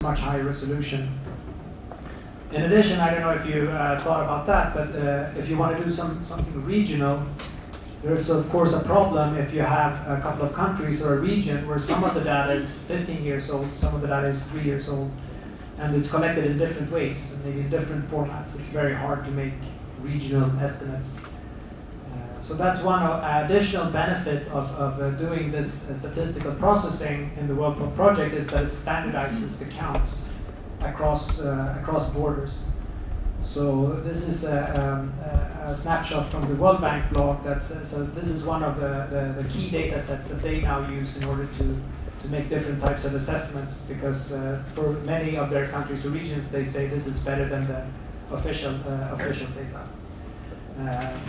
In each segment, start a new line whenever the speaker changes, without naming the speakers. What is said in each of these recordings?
much higher resolution. In addition, I don't know if you thought about that, but if you want to do something regional, there's of course a problem if you have a couple of countries or a region where some of the data is 15 years old, some of the data is 3 years old, and it's collected in different ways, and maybe in different formats. It's very hard to make regional estimates. So that's one additional benefit of doing this statistical processing in the World Project, is that it standardizes the counts across borders. So this is a snapshot from the World Bank blog. So this is one of the key data sets that they now use in order to make different types of assessments, because for many of their countries or regions, they say this is better than the official data.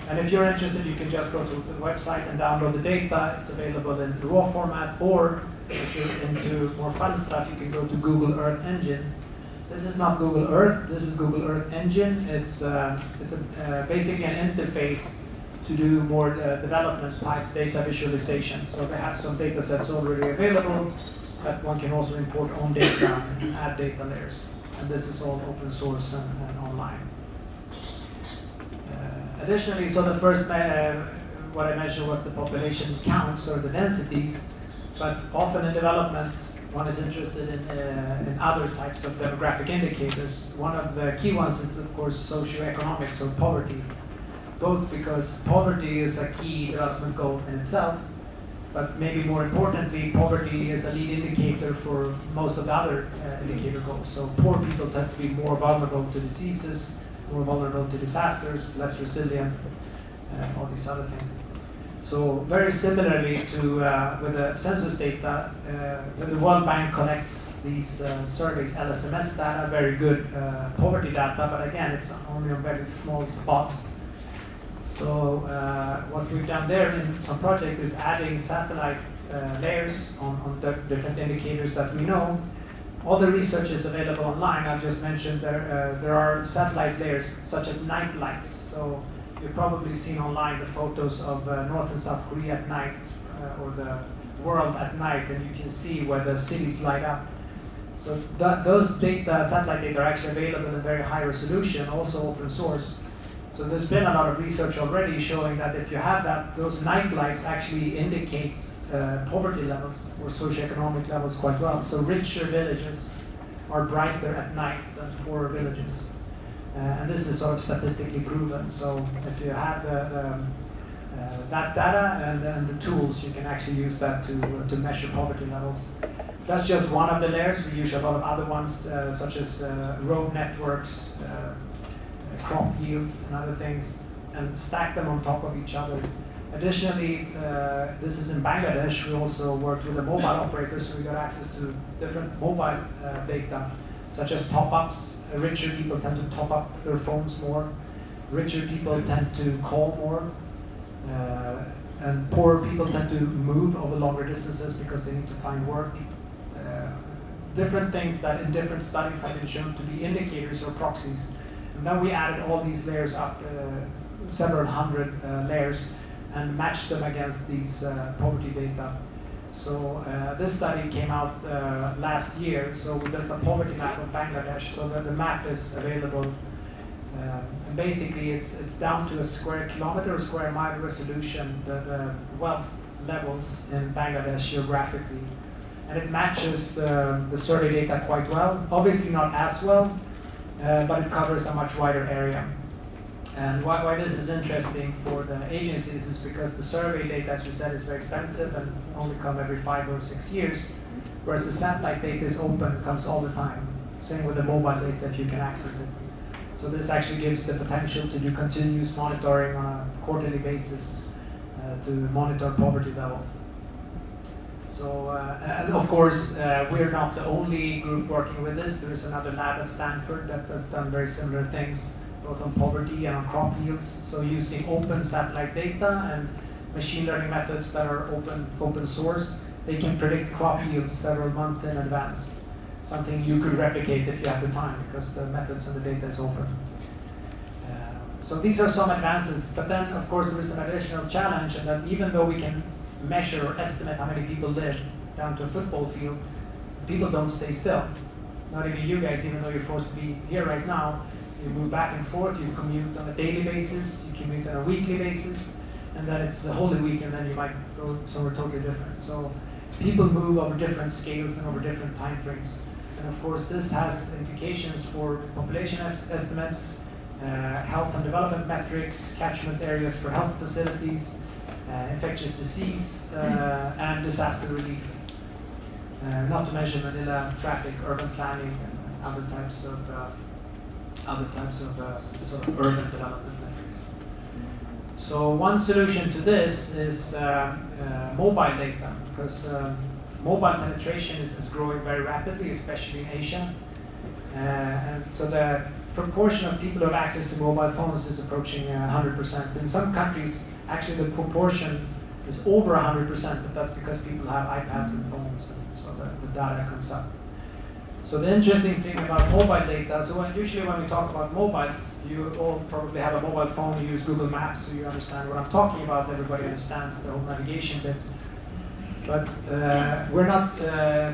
And if you're interested, you can just go to the website and download the data. It's available in raw format, or if you're into more fun stuff, you can go to Google Earth Engine. This is not Google Earth, this is Google Earth Engine. It's basically an interface to do more development type data visualization. So they have some data sets already available, but one can also import own data and add data layers. And this is all open source and online. Additionally, so the first, what I mentioned was the population counts or the densities, but often in development, one is interested in other types of demographic indicators. One of the key ones is, of course, socioeconomics or poverty, both because poverty is a key development goal in itself, but maybe more importantly, poverty is a lead indicator for most of the other indicator goals. So poor people tend to be more vulnerable to diseases, more vulnerable to disasters, less resilient, all these other things. So very similarly to with the census data, when the World Bank collects these surveys, LSMS data, very good poverty data, but again, it's only on very small spots. So what we've done there in some projects is adding satellite layers on the different indicators that we know. All the research is available online. I've just mentioned there are satellite layers such as night lights. So you've probably seen online the photos of North and South Korea at night, or the world at night, and you can see where the cities light up. So those satellite data are actually available in very high resolution, also open source. So there's been a lot of research already showing that if you have those night lights actually indicate poverty levels or socioeconomic levels quite well. So richer villages are brighter at night than poorer villages. And this is sort of statistically proven. So if you have that data and the tools, you can actually use that to measure poverty levels. That's just one of the layers. We use a lot of other ones, such as road networks, crop yields, and other things, and stack them on top of each other. Additionally, this is in Bangladesh. We also worked with the mobile operators, so we got access to different mobile data, such as top-ups. Richer people tend to top up their phones more. Richer people tend to call more. And poorer people tend to move over longer distances because they need to find work. Different things that in different studies have been shown to be indicators or proxies. And then we added all these layers up, several hundred layers, and matched them against these poverty data. So this study came out last year, so we built a poverty map of Bangladesh, so that the map is available. And basically it's down to a square kilometer or square mile resolution, the wealth levels in Bangladesh geographically. And it matches the survey data quite well, obviously not as well, but it covers a much wider area. And why this is interesting for the agencies is because the survey data, as we said, is very expensive and only come every 5 or 6 years, whereas the satellite data is open, comes all the time. Same with the mobile data if you can access it. So this actually gives the potential to do continuous monitoring on a quarterly basis to monitor poverty levels. So, and of course, we're not the only group working with this. There is another lab at Stanford that has done very similar things, both on poverty and on crop yields. So using open satellite data and machine learning methods that are open source, they can predict crop yields several months in advance. Something you could replicate if you have the time, because the methods and the data is open. So these are some advances, but then of course there is an additional challenge, and that even though we can measure or estimate how many people live down to a football field, people don't stay still. not even you guys, even though you're forced to be here right now, you move back and forth, you commute on a daily basis, you commute on a weekly basis, and then it's the Holy Week, and then you might go somewhere totally different. So people move over different scales and over different time frames. And of course, this has implications for population estimates, health and development metrics, catchment areas for health facilities, infectious disease, and disaster relief. Not to mention Manila traffic, urban planning, and other types of sort of urban development metrics. So one solution to this is mobile data, because mobile penetration is growing very rapidly, especially in Asia. And so the proportion of people who have access to mobile phones is approaching 100%. In some countries, actually the proportion is over 100%, but that's because people have iPads and phones, and so the data comes up. So the interesting thing about mobile data, so usually when we talk about mobiles, you all probably have a mobile phone, you use Google Maps, so you understand what I'm talking about, everybody understands the whole navigation bit. But we're not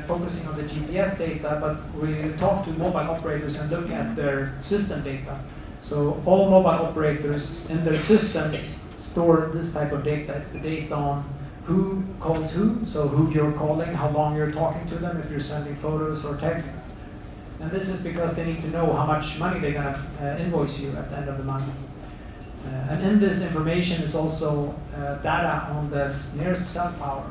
focusing on the GPS data, but we talk to mobile operators and look at their system data. So all mobile operators in their systems store this type of data. It's the data on who calls who, so who you're calling, how long you're talking to them, if you're sending photos or texts. And this is because they need to know how much money they're going to invoice you at the end of the month. And in this information is also data on the nearest cell tower.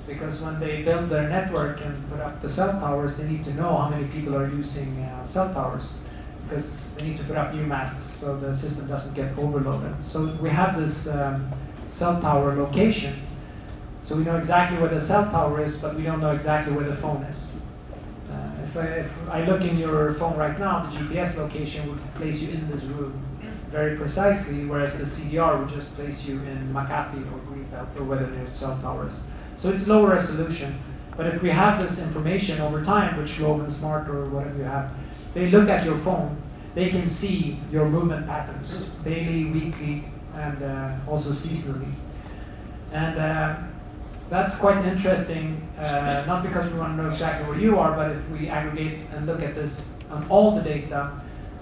Because when they build their network and put up the cell towers, they need to know how many people are using cell towers, because they need to put up new masts so the system doesn't get overloaded. So we have this cell tower location. So we know exactly where the cell tower is, but we don't know exactly where the phone is. If I look in your phone right now, the GPS location would place you in this room very precisely, whereas the CDR would just place you in Makati or Greenbelt or where the nearest cell tower is. So it's lower resolution. But if we have this information over time, which Globe and Smart or whatever you have, if they look at your phone, they can see your movement patterns, daily, weekly, and also seasonally. And that's quite interesting, not because we want to know exactly where you are, but if we aggregate and look at this on all the data,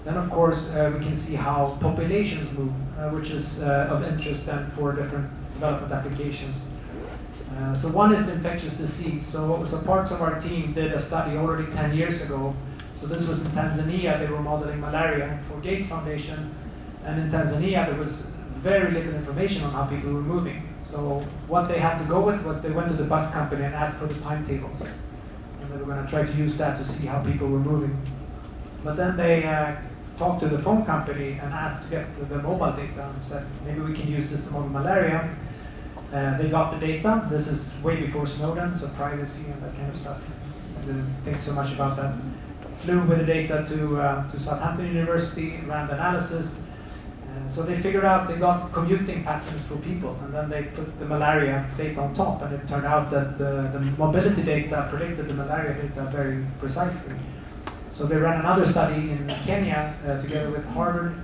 then of course we can see how populations move, which is of interest then for different development applications. So one is infectious disease. So parts of our team did a study already 10 years ago. So this was in Tanzania. They were modeling malaria for Gates Foundation. And in Tanzania, there was very little information on how people were moving. So what they had to go with was they went to the bus company and asked for the timetables. And they were going to try to use that to see how people were moving. But then they talked to the phone company and asked to get the mobile data and said, maybe we can use this to model malaria. They got the data. This is way before Snowden, so privacy and that kind of stuff. I didn't think so much about that. Flew with the data to Southampton University, ran the analysis. So they figured out, they got commuting patterns for people, and then they put the malaria data on top, and it turned out that the mobility data predicted the malaria data very precisely. So they ran another study in Kenya together with Harvard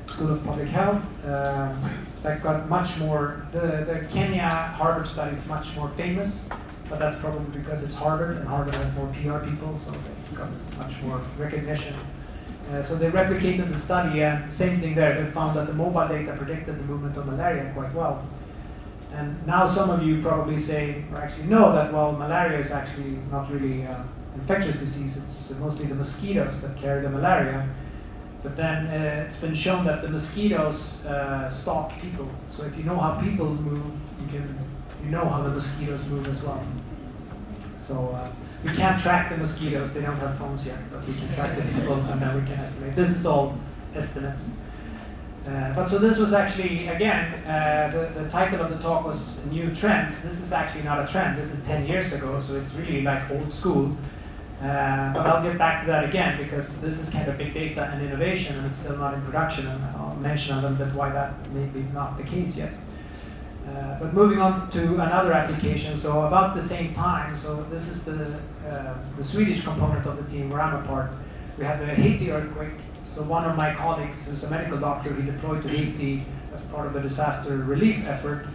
School of Public Health that got much more, the Kenya-Harvard study is much more famous, but that's probably because it's Harvard, and Harvard has more PR people, so they got much more recognition. So they replicated the study, and same thing there. They found that the mobile data predicted the movement of malaria quite well. And now some of you probably say, or actually know that, well, malaria is actually not really infectious disease. It's mostly the mosquitoes that carry the malaria. But then it's been shown that the mosquitoes stalk people. So if you know how people move, you know how the mosquitoes move as well. So we can't track the mosquitoes, they don't have phones yet, but we can track the people and then we can estimate. This is all estimates. But so this was actually, again, the title of the talk was New Trends. This is actually not a trend, this is 10 years ago, so it's really like old school. But I'll get back to that again because this is kind of big data and innovation and it's still not in production, and I'll mention a little bit why that may be not the case yet. But moving on to another application, so about the same time, so this is the Swedish component of the team where I'm a part. We had the Haiti earthquake. So one of my colleagues, who's a medical doctor, he deployed to Haiti as part of the disaster relief effort.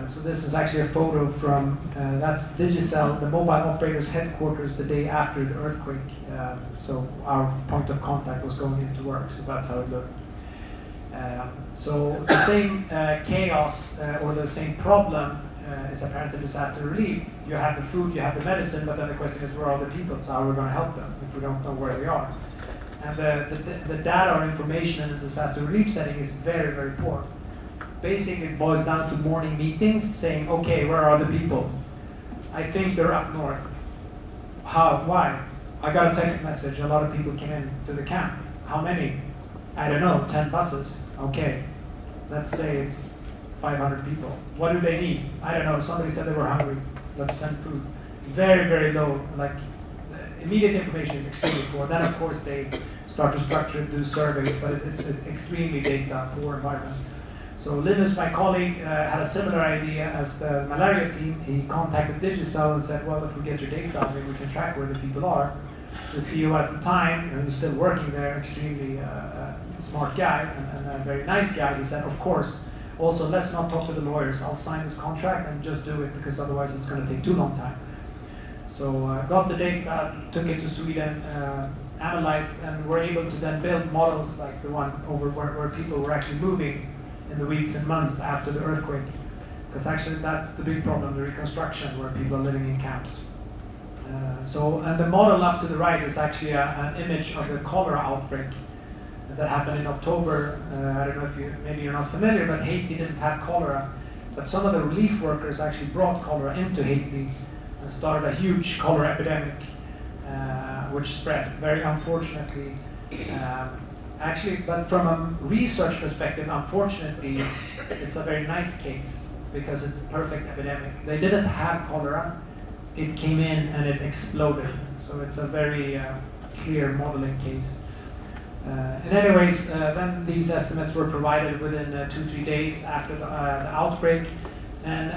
So this is actually a photo from, that's Digicel, the mobile operator's headquarters the day after the earthquake. So our point of contact was going into work, so that's how it looked. So the same chaos or the same problem is apparent in disaster relief. You have the food, you have the medicine, but then the question is, where are the people? So how are we going to help them if we don't know where they are? And the data or information in the disaster relief setting is very, very poor. Basically, it boils down to morning meetings saying, okay, where are the people? I think they're up north. How? Why? I got a text message, a lot of people came in to the camp. How many? I don't know, 10 buses. Okay, let's say it's 500 people. What do they need? I don't know, somebody said they were hungry. Let's send food. Very, very low, like immediate information is extremely poor. Then of course they start to structure it, do surveys, but it's an extremely data poor environment. So Linus, my colleague, had a similar idea as the malaria team. He contacted Digicel and said, well, if we get your data, maybe we can track where the people are. The CEO at the time, who's still working there, extremely smart guy and a very nice guy, he said, of course, also let's not talk to the lawyers. I'll sign this contract and just do it because otherwise it's going to take too long time. So got the data, took it to Sweden, analyzed, and were able to then build models like the one over where people were actually moving in the weeks and months after the earthquake. Because actually that's the big problem, the reconstruction, where people are living in camps. And the model up to the right is actually an image of the cholera outbreak that happened in October. I don't know if maybe you're not familiar, but Haiti didn't have cholera. But some of the relief workers actually brought cholera into Haiti and started a huge cholera epidemic, which spread, very unfortunately. Actually, but from a research perspective, unfortunately, it's a very nice case because it's a perfect epidemic. They didn't have cholera, it came in and it exploded. So it's a very clear modeling case. And anyways, then these estimates were provided within 2-3 days after the outbreak. And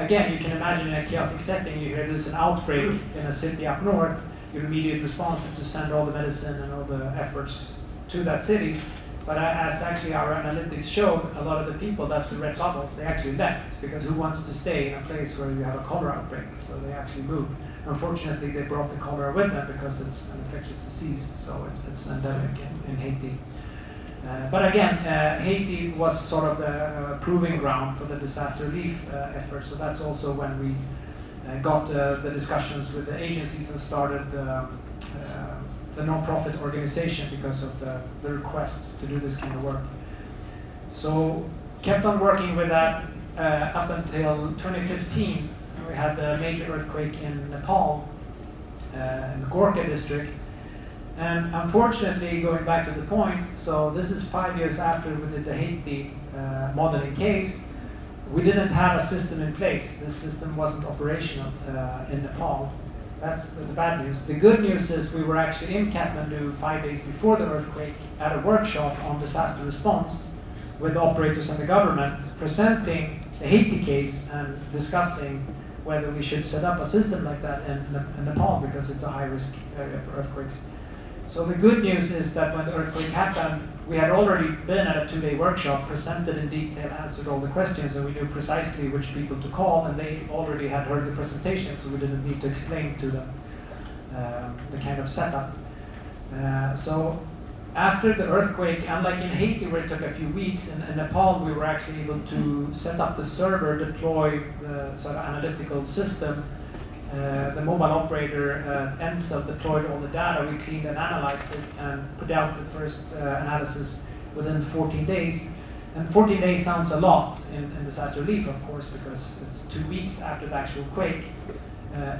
again, you can imagine in a chaotic setting, you hear there's an outbreak in a city up north, your immediate response is to send all the medicine and all the efforts to that city. But as actually our analytics showed, a lot of the people, that's the red bubbles, they actually left, because who wants to stay in a place where you have a cholera outbreak? So they actually moved. Unfortunately, they brought the cholera with them because it's an infectious disease, so it's endemic in Haiti. But again, Haiti was sort of the proving ground for the disaster relief effort, so that's also when we got the discussions with the agencies and started the non-profit organization because of the requests to do this kind of work. So kept on working with that up until 2015. We had the major earthquake in Nepal, in the Gorkha district. And unfortunately, going back to the point, so this is 5 years after we did the Haiti modeling case, we didn't have a system in place. This system wasn't operational in Nepal. That's the bad news. The good news is we were actually in Kathmandu 5 days before the earthquake at a workshop on disaster response with the operators and the government, presenting the Haiti case and discussing whether we should set up a system like that in Nepal because it's a high-risk area for earthquakes. So the good news is that when the earthquake happened, we had already been at a 2-day workshop, presented in detail, answered all the questions, and we knew precisely which people to call, and they already had heard the presentation, so we didn't need to explain to them the kind of setup. So after the earthquake, unlike in Haiti where it took a few weeks, in Nepal we were actually able to set up the server, deploy the sort of analytical system. The mobile operator, Ensel, deployed all the data. We cleaned and analyzed it and put out the first analysis within 14 days. And 14 days sounds a lot in disaster relief, of course, because it's 2 weeks after the actual quake.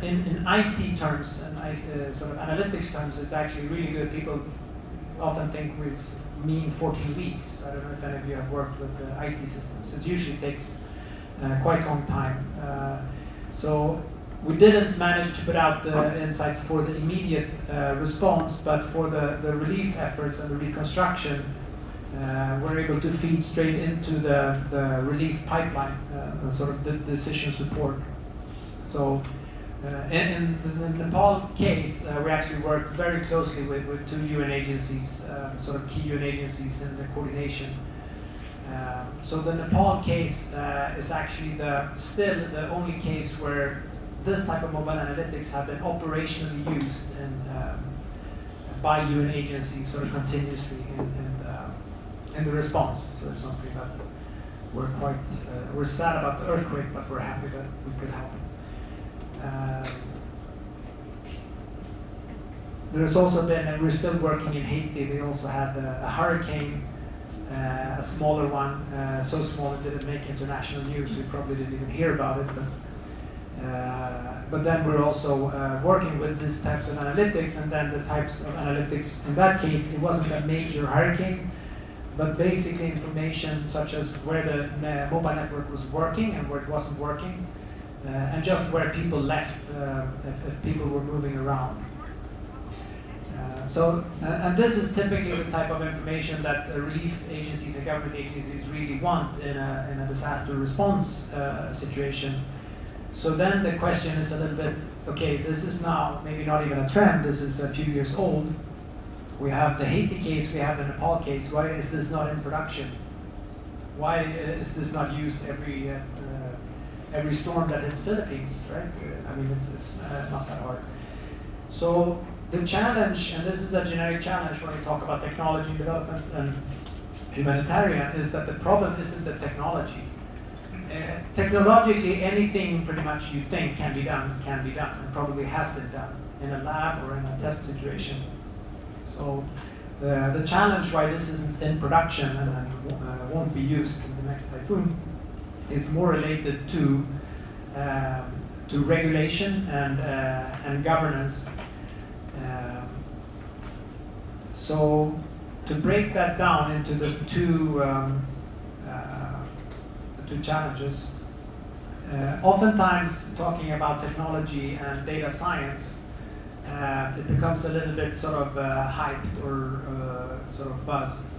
In IT terms and sort of analytics terms, it's actually really good. People often think we mean 14 weeks. I don't know if any of you have worked with the IT systems. It usually takes quite a long time. So we didn't manage to put out the insights for the immediate response, but for the relief efforts and the reconstruction, we're able to feed straight into the relief pipeline, sort of the decision support. So in the Nepal case, we actually worked very closely with 2 UN agencies, sort of key UN agencies in the coordination. So the Nepal case is actually still the only case where this type of mobile analytics have been operationally used by UN agencies sort of continuously in the response. So it's something that we're sad about the earthquake, but we're happy that we could help. There's also been, and we're still working in Haiti, they also had a hurricane, a smaller one, so small it didn't make international news, we probably didn't even hear about it, but then we're also working with these types of analytics, and then the types of analytics, in that case, it wasn't a major hurricane, but basically information such as where the mobile network was working and where it wasn't working, and just where people left, if people were moving around. And this is typically the type of information that relief agencies and government agencies really want in a disaster response situation. So then the question is a little bit, okay, this is now maybe not even a trend, this is a few years old. We have the Haiti case, we have the Nepal case, why is this not in production? Why is this not used every storm that hits Philippines, right? I mean, it's not that hard. So the challenge, and this is a generic challenge when we talk about technology development and humanitarian, is that the problem isn't the technology. Technologically, anything pretty much you think can be done, and probably has been done in a lab or in a test situation. So the challenge why this isn't in production and won't be used in the next typhoon is more related to regulation and governance. So to break that down into the two challenges, oftentimes talking about technology and data science, it becomes a little bit sort of hyped or sort of buzz.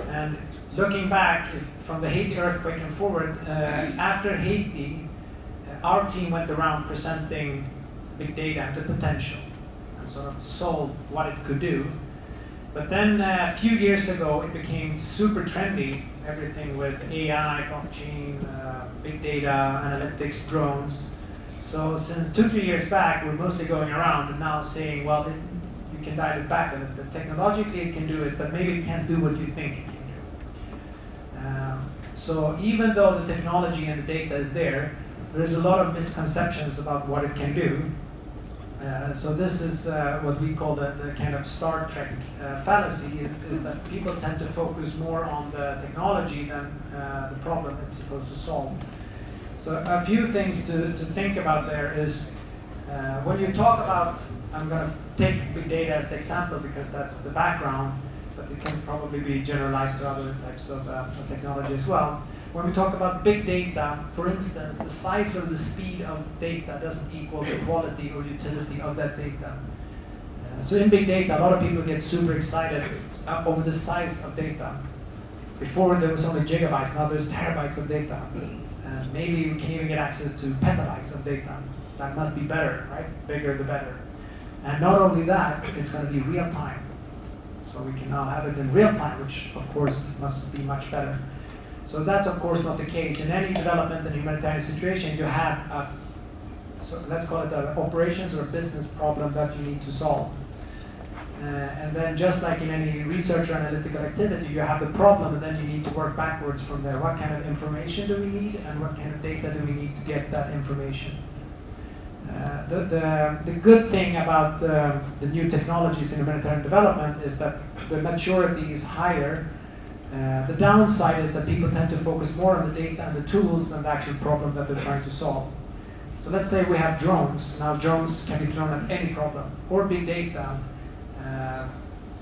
And looking back from the Haiti earthquake and forward, after Haiti, our team went around presenting big data and the potential and sort of sold what it could do. But then a few years ago, it became super trendy, everything with AI, blockchain, big data, analytics, drones. So since 2-3 years back, we're mostly going around and now saying, well, you can dial it back a little bit. Technologically, it can do it, but maybe it can't do what you think it can do. So even though the technology and the data is there's a lot of misconceptions about what it can do. So this is what we call the kind of Star Trek fallacy, is that people tend to focus more on the technology than the problem it's supposed to solve. So a few things to think about there is, when you talk about, I'm going to take big data as the example because that's the background, but it can probably be generalized to other types of technology as well. When we talk about big data, for instance, the size or the speed of data doesn't equal the quality or utility of that data. So in big data, a lot of people get super excited over the size of data. Before there was only gigabytes, now there's terabytes of data. And maybe we can even get access to petabytes of data. That must be better, right? Bigger the better. And not only that, it's going to be real time. So we can now have it in real time, which of course must be much better. So that's of course not the case. In any development and humanitarian situation, you have so let's call it an operations or a business problem that you need to solve. And then just like in any research or analytical activity, you have the problem and then you need to work backwards from there. What kind of information do we need and what kind of data do we need to get that information? The good thing about the new technologies in humanitarian development is that the maturity is higher. The downside is that people tend to focus more on the data and the tools than the actual problem that they're trying to solve. So let's say we have drones. Now drones can be thrown at any problem, or big data.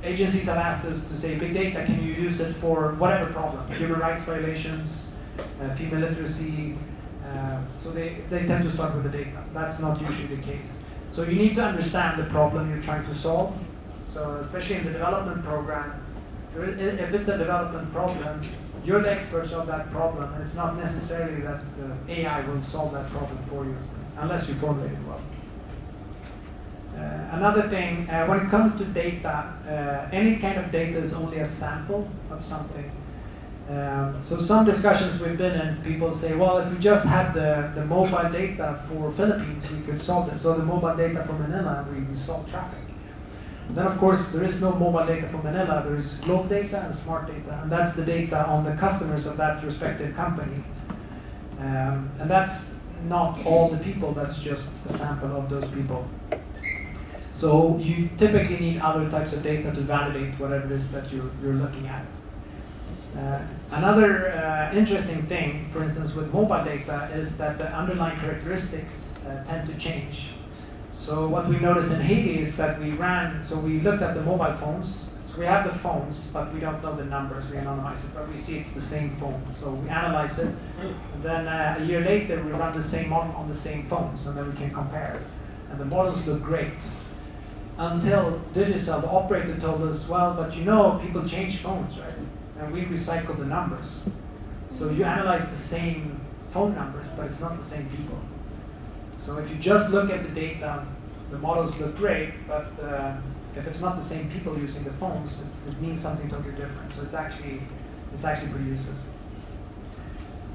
Agencies have asked us to say, big data, can you use it for whatever problem? Human rights violations, female literacy. So they tend to start with the data. That's not usually the case. So you need to understand the problem you're trying to solve. So especially in the development program, if it's a development problem, you're the experts of that problem, and it's not necessarily that AI will solve that problem for you, unless you formulate it well. Another thing, when it comes to data, any kind of data is only a sample of something. So some discussions we've been in, people say, well, if we just had the mobile data for Philippines, we could solve it. So the mobile data for Manila, we solve traffic. Then of course, there is no mobile data for Manila, there is globe data and smart data, and that's the data on the customers of that respective company. And that's not all the people, that's just a sample of those people. So you typically need other types of data to validate whatever it is that you're looking at. Another interesting thing, for instance, with mobile data is that the underlying characteristics tend to change. So what we noticed in Haiti is that we looked at the mobile phones. So we have the phones, but we don't know the numbers. We anonymize it, but we see it's the same phone. So we analyze it, and then a year later we run the same model on the same phones, and then we can compare. And the models look great. Until Digicel, the operator, told us, well, but you know, people change phones, right? And we recycle the numbers. So you analyze the same phone numbers, but it's not the same people. So if you just look at the data, the models look great, but if it's not the same people using the phones, it means something totally different. So it's actually pretty useless.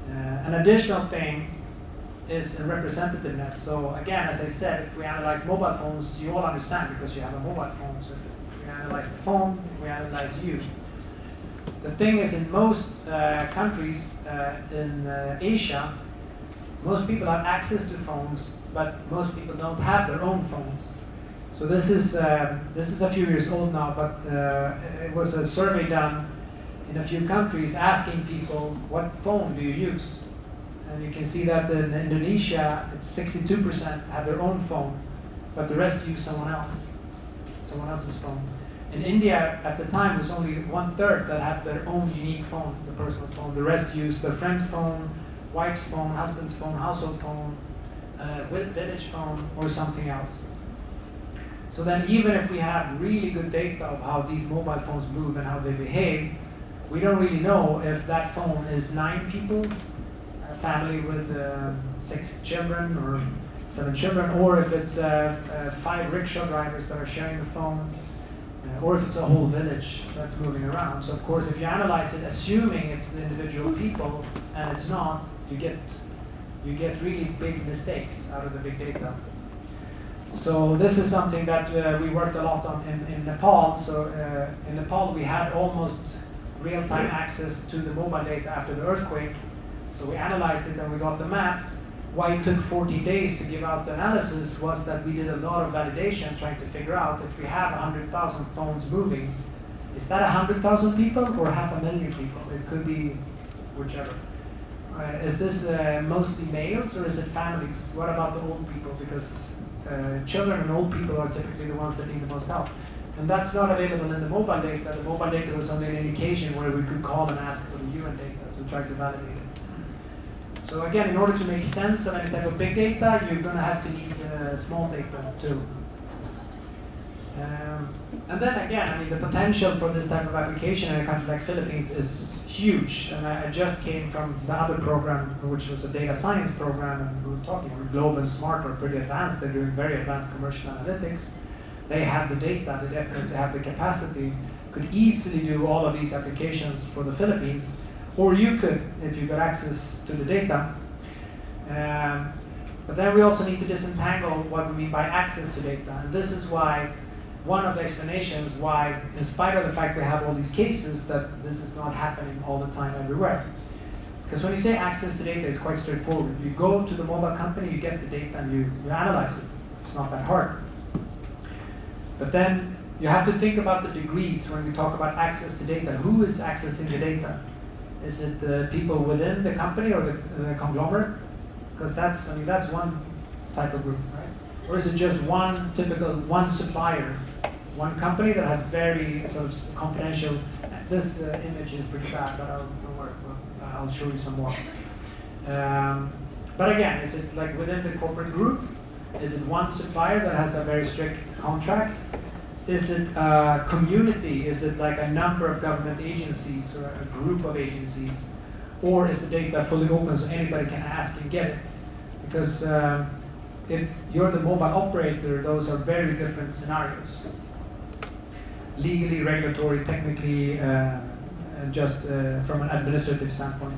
An additional thing is representativeness. So again, as I said, if we analyze mobile phones, you all understand because you have a mobile phone. So if we analyze the phone, we analyze you. The thing is, in most countries in Asia, most people have access to phones, but most people don't have their own phones. So this is a few years old now, but it was a survey done in a few countries asking people, what phone do you use? And you can see that in Indonesia, it's 62% have their own phone, but the rest use someone else's phone. In India, at the time, it was only 1/3 that had their own unique phone, the personal phone. The rest used their friend's phone, wife's phone, husband's phone, household phone, village phone, or something else. So then even if we have really good data of how these mobile phones move and how they behave, we don't really know if that phone is 9 people, a family with 6 children or 7 children, or if it's 5 rickshaw drivers that are sharing the phone, or if it's a whole village that's moving around. So of course, if you analyze it, assuming it's the individual people, and it's not, you get really big mistakes out of the big data. So this is something that we worked a lot on in Nepal. So in Nepal, we had almost real-time access to the mobile data after the earthquake. So we analyzed it and we got the maps. Why it took 40 days to give out the analysis was that we did a lot of validation trying to figure out if we have 100,000 phones moving, is that 100,000 people or 500,000 people? It could be whichever. Is this mostly males or is it families? What about the old people? Because children and old people are typically the ones that need the most help. And that's not available in the mobile data. The mobile data was only an indication where we could call and ask for the UN data to try to validate it. So again, in order to make sense of any type of big data, you're going to have to need small data too. And then again, I mean, the potential for this type of application in a country like Philippines is huge. And I just came from the other program, which was a data science program, and we were talking, Globe and Smart are pretty advanced. They're doing very advanced commercial analytics. They have the data, they definitely have the capacity, could easily do all of these applications for the Philippines. Or you could, if you got access to the data. But then we also need to disentangle what we mean by access to data. And this is why, one of the explanations why, in spite of the fact we have all these cases, that this is not happening all the time everywhere. Because when you say access to data, it's quite straightforward. You go to the mobile company, you get the data, and you analyze it. It's not that hard. But then you have to think about the degrees when we talk about access to data. Who is accessing the data? Is it the people within the company or the conglomerate? Because that's one type of group, right? Or is it just one supplier, one company that has very sort of confidential? This image is pretty bad, but I'll show you some more. But again, is it like within the corporate group? Is it one supplier that has a very strict contract? Is it a community? Is it like a number of government agencies or a group of agencies? Or is the data fully open so anybody can ask and get it? Because if you're the mobile operator, those are very different scenarios. Legally, regulatory, technically, just from an administrative standpoint.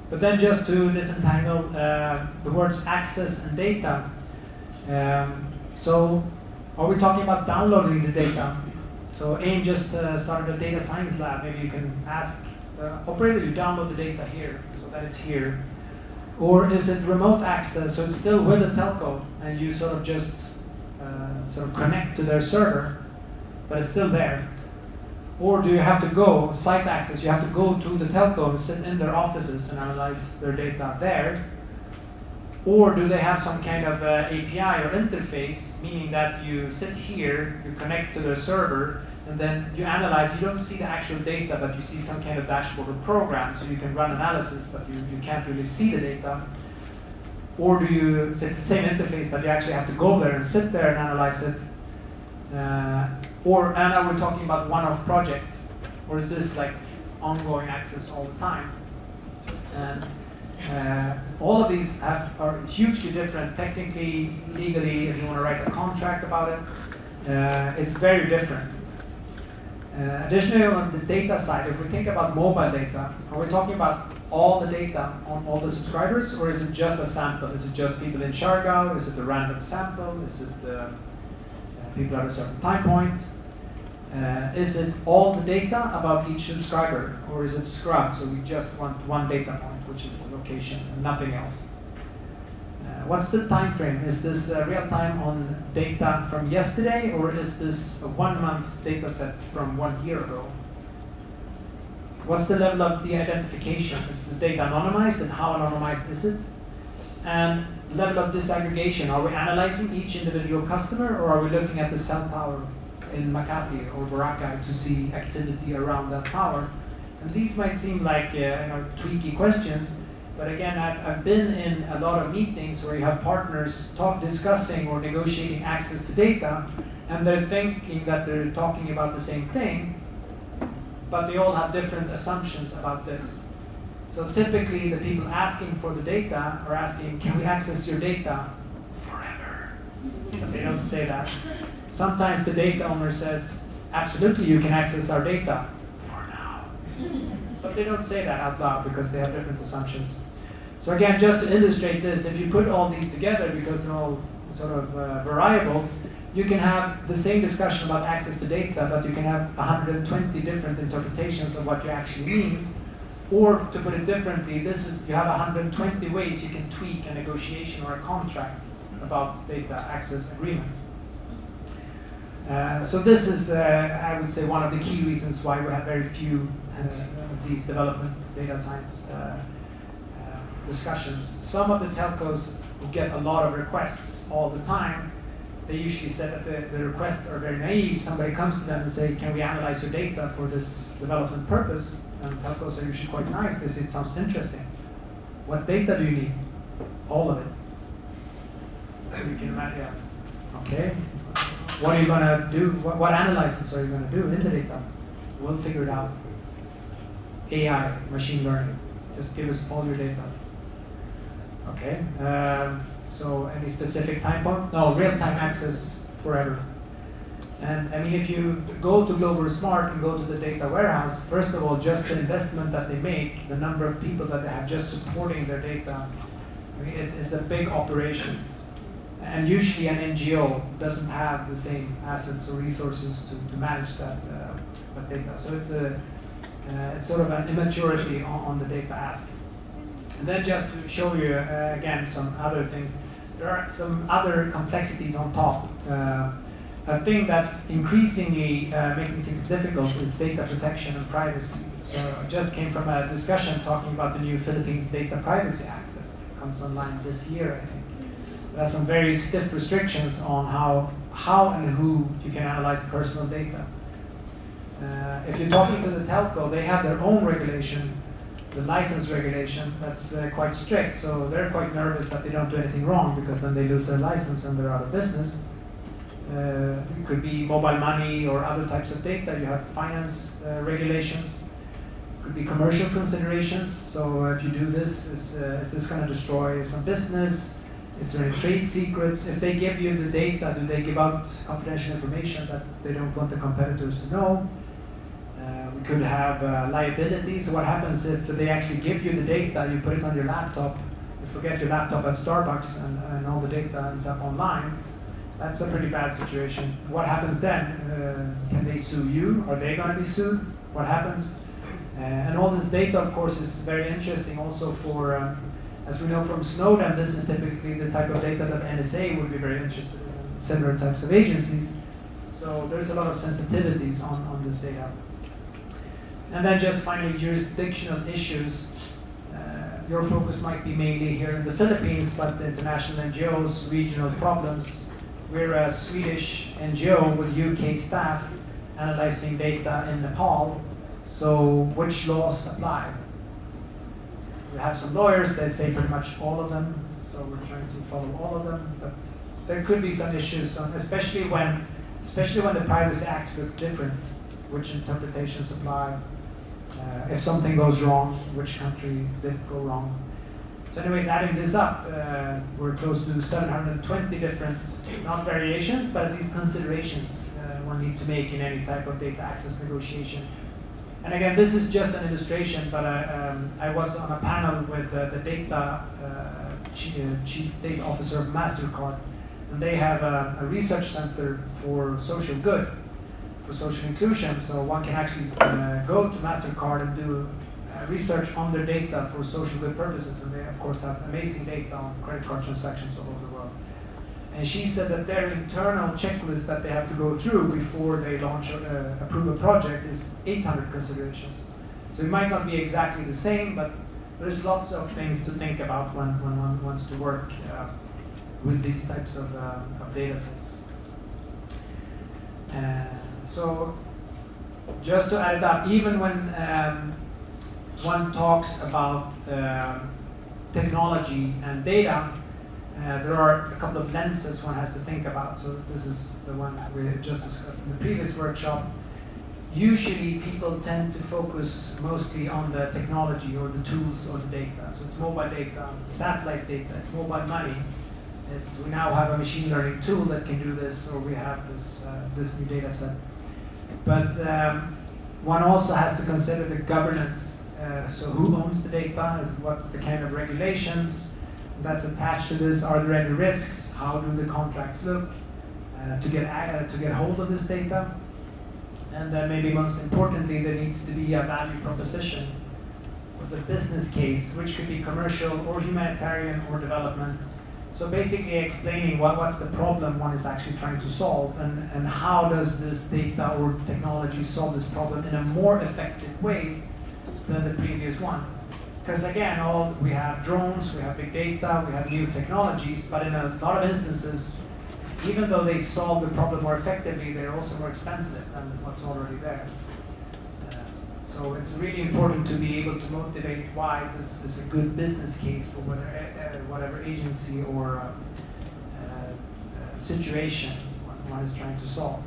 But then just to disentangle the words access and data. So are we talking about downloading the data? So AIM just started a data science lab. Maybe you can ask the operator, you download the data here, so that it's here. Or is it remote access, so it's still with the telco, and you sort of just sort of connect to their server, but it's still there? Or do you have to go, site access, you have to go to the telco and sit in their offices and analyze their data there? Or do they have some kind of API or interface, meaning that you sit here, you connect to their server, and then you analyze, you don't see the actual data, but you see some kind of dashboard or program, so you can run analysis, but you can't really see the data. Or it's the same interface, but you actually have to go there and sit there and analyze it. Or are we talking about one-off project? Or is this like ongoing access all the time? And all of these are hugely different technically, legally, if you want to write a contract about it. It's very different. Additionally, on the data side, if we think about mobile data, are we talking about all the data on all the subscribers, or is it just a sample? Is it just people in Siargao? Is it a random sample? Is it people at a certain time point? Is it all the data about each subscriber, or is it scrubbed? So we just want one data point, which is the location, and nothing else. What's the time frame? Is this real time on data from yesterday, or is this a 1 month data set from 1 year ago? What's the level of de-identification? Is the data anonymized, and how anonymized is it? And level of disaggregation, are we analyzing each individual customer, or are we looking at the cell tower in Makati or Boracay to see activity around that tower? And these might seem like tweaky questions, but again, I've been in a lot of meetings where you have partners discussing or negotiating access to data, and they're thinking that they're talking about the same thing, but they all have different assumptions about this. So typically, the people asking for the data are asking, can we access your data forever? But they don't say that. Sometimes the data owner says, absolutely, you can access our data for now. But they don't say that out loud because they have different assumptions. So again, just to illustrate this, if you put all these together, because they're all sort of variables, you can have the same discussion about access to data, but you can have 120 different interpretations of what you actually mean. Or to put it differently, you have 120 ways you can tweak a negotiation or a contract about data access agreements. So this is, I would say, one of the key reasons why we have very few of these development data science discussions. Some of the telcos who get a lot of requests all the time, they usually say that the requests are very naive. Somebody comes to them and say, can we analyze your data for this development purpose? And telcos are usually quite nice. They say, it sounds interesting. What data do you need? All of it. So you can imagine, okay, what are you going to do? What analysis are you going to do in the data? We'll figure it out. AI, machine learning. Just give us all your data. Okay. So any specific time point? No, real-time access forever. And I mean, if you go to Global Smart and go to the data warehouse, first of all, just the investment that they make, the number of people that they have just supporting their data, I mean, it's a big operation. And usually an NGO doesn't have the same assets or resources to manage that data. So it's sort of an immaturity on the data ask. And then just to show you, again, some other things, there are some other complexities on top. A thing that's increasingly making things difficult is data protection and privacy. So I just came from a discussion talking about the new Philippines Data Privacy Act that comes online this year, I think. There are some very stiff restrictions on how and who you can analyze personal data. If you're talking to the telco, they have their own regulation, the license regulation, that's quite strict. So they're quite nervous that they don't do anything wrong, because then they lose their license and they're out of business. It could be mobile money or other types of data. You have finance regulations. It could be commercial considerations. So if you do this, is this going to destroy some business? Is there any trade secrets? If they give you the data, do they give out confidential information that they don't want the competitors to know? We could have liabilities. What happens if they actually give you the data, you put it on your laptop, you forget your laptop at Starbucks, and all the data ends up online? That's a pretty bad situation. What happens then? Can they sue you? Are they going to be sued? What happens? And all this data, of course, is very interesting also for, as we know from Snowden, this is typically the type of data that NSA would be very interested in, similar types of agencies. So there's a lot of sensitivities on this data. And then just finally, jurisdictional issues. Your focus might be mainly here in the Philippines, but international NGOs, regional problems. We're a Swedish NGO with UK staff analyzing data in Nepal. So which laws apply? We have some lawyers, they say pretty much all of them. So we're trying to follow all of them, but there could be some issues, especially when the Privacy Acts look different, which interpretations apply. If something goes wrong, which country did go wrong. So anyways, adding this up, we're close to 720 different, not variations, but at least considerations one needs to make in any type of data access negotiation. And again, this is just an illustration, but I was on a panel with the data chief data officer of MasterCard, and they have a research center for social good, for social inclusion. So one can actually go to MasterCard and do research on their data for social good purposes. And they, of course, have amazing data on credit card transactions all over the world. And she said that their internal checklist that they have to go through before they launch approve a project is 800 considerations. So it might not be exactly the same, but there's lots of things to think about when one wants to work with these types of data sets. So just to add it up, even when one talks about technology and data, there are a couple of lenses one has to think about. So this is the one we just discussed in the previous workshop. Usually people tend to focus mostly on the technology or the tools or the data. So it's mobile data, satellite data, it's mobile money. We now have a machine learning tool that can do this, or we have this new data set. But one also has to consider the governance. So who owns the data? What's the kind of regulations that's attached to this? Are there any risks? How do the contracts look to get hold of this data? And then maybe most importantly, there needs to be a value proposition or the business case, which could be commercial or humanitarian or development. So basically explaining what's the problem one is actually trying to solve, and how does this data or technology solve this problem in a more effective way than the previous one. Because again, we have drones, we have big data, we have new technologies, but in a lot of instances, even though they solve the problem more effectively, they're also more expensive than what's already there. So it's really important to be able to motivate why this is a good business case for whatever agency or situation one is trying to solve.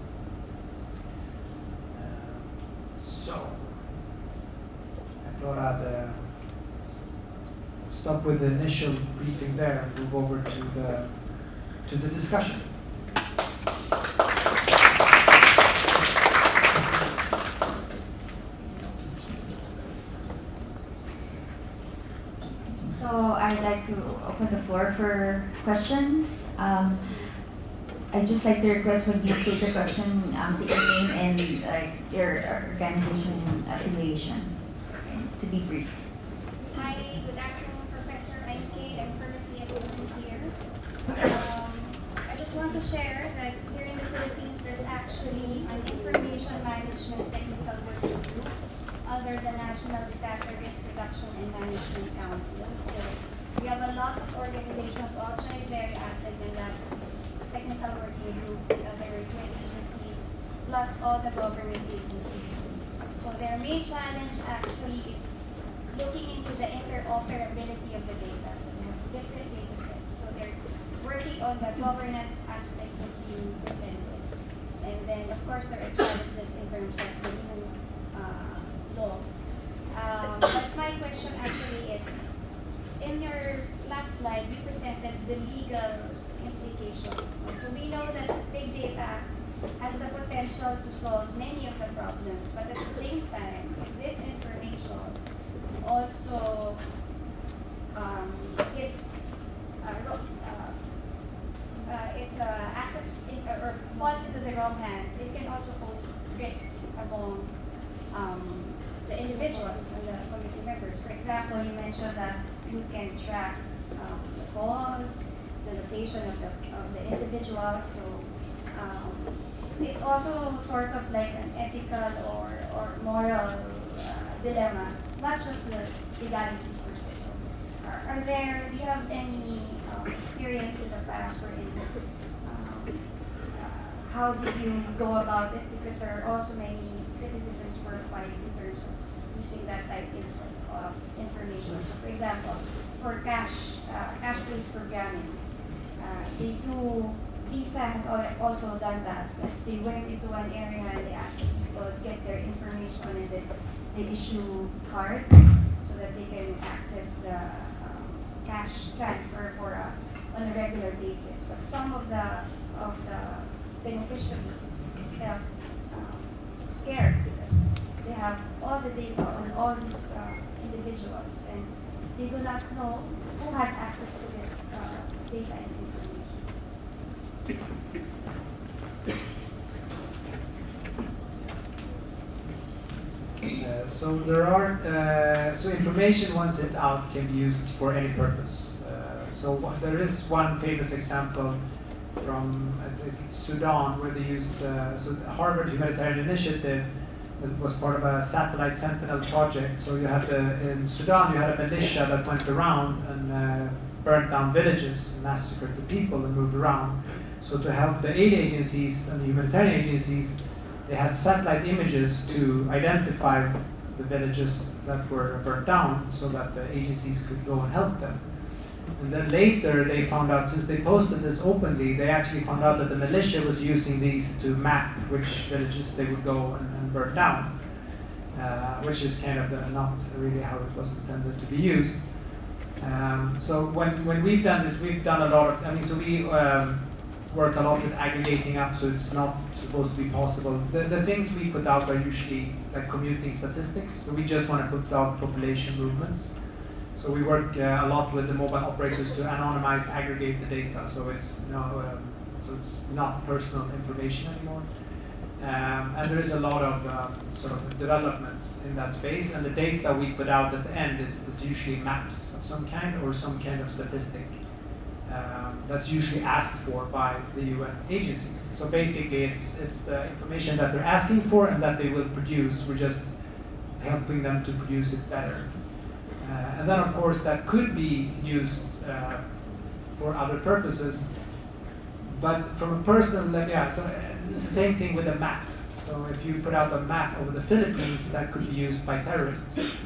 So I thought I'd stop with the initial briefing there and move over to the discussion.
So I'd like to open the floor for questions. I'd just like to request when you state the question, state your name and your organization affiliation, to be brief.
Hi, good afternoon, Professor. I'm Kay. I'm currently a student here. I just want to share that here in the Philippines, there's actually an information management technical working group under the National Disaster Risk Reduction and Management Council. So we have a lot of organizations. OCHA is very active in that technical working group with other UN agencies, plus all the government agencies. So their main challenge actually is looking into the interoperability of the data. So they have different data sets. So they're working on the governance aspect that you presented. And then, of course, there are challenges in terms of the new law. But my question actually is, in your last slide, you presented the legal implications. So we know that big data has the potential to solve many of the problems, but at the same the wrong hands, it can also pose risks among the individuals and the community members. For example, you mentioned that you can track the calls, the location of the individuals. So it's also sort of like an ethical or moral dilemma, not just the legalities per se. So do you have any experience in the past wherein how did you go about it? Because there are also many criticisms for applying in terms of using that type of information. So for example, for cash-based programming, Visa has also done that. Like they went into an area and they asked people to get their information and then they issue cards so that they can access the cash transfer on a regular basis. But some of the beneficiaries felt scared because they have all the data on all these individuals and they do not know who has access to this data and information.
So there are so information once it's out can be used for any purpose. There is one famous example from I think Sudan where they used so the Harvard Humanitarian Initiative was part of a satellite sentinel project. So you had in Sudan you had a militia that went around and burnt down villages, and massacred the people, and moved around. So to help the aid agencies and the humanitarian agencies, they had satellite images to identify the villages that were burnt down so that the agencies could go and help them. And then later they found out, since they posted this openly, they actually found out that the militia was using these to map which villages they would go and burn down, which is kind of not really how it was intended to be used. So when we've done this, we've done a lot of, so we work a lot with aggregating up, so it's not supposed to be possible. The things we put out are usually like commuting statistics, so we just want to put out population movements. So we work a lot with the mobile operators to anonymize, aggregate the data, so it's so it's not personal information anymore. And there is a lot of sort of developments in that space, and the data we put out at the end is usually maps of some kind or some kind of statistic that's usually asked for by the UN agencies. So basically it's the information that they're asking for and that they will produce. We're just helping them to produce it better. And then of course that could be used for other purposes, but from a personal level, so it's the same thing with a map. So if you put out a map over the Philippines, that could be used by terrorists.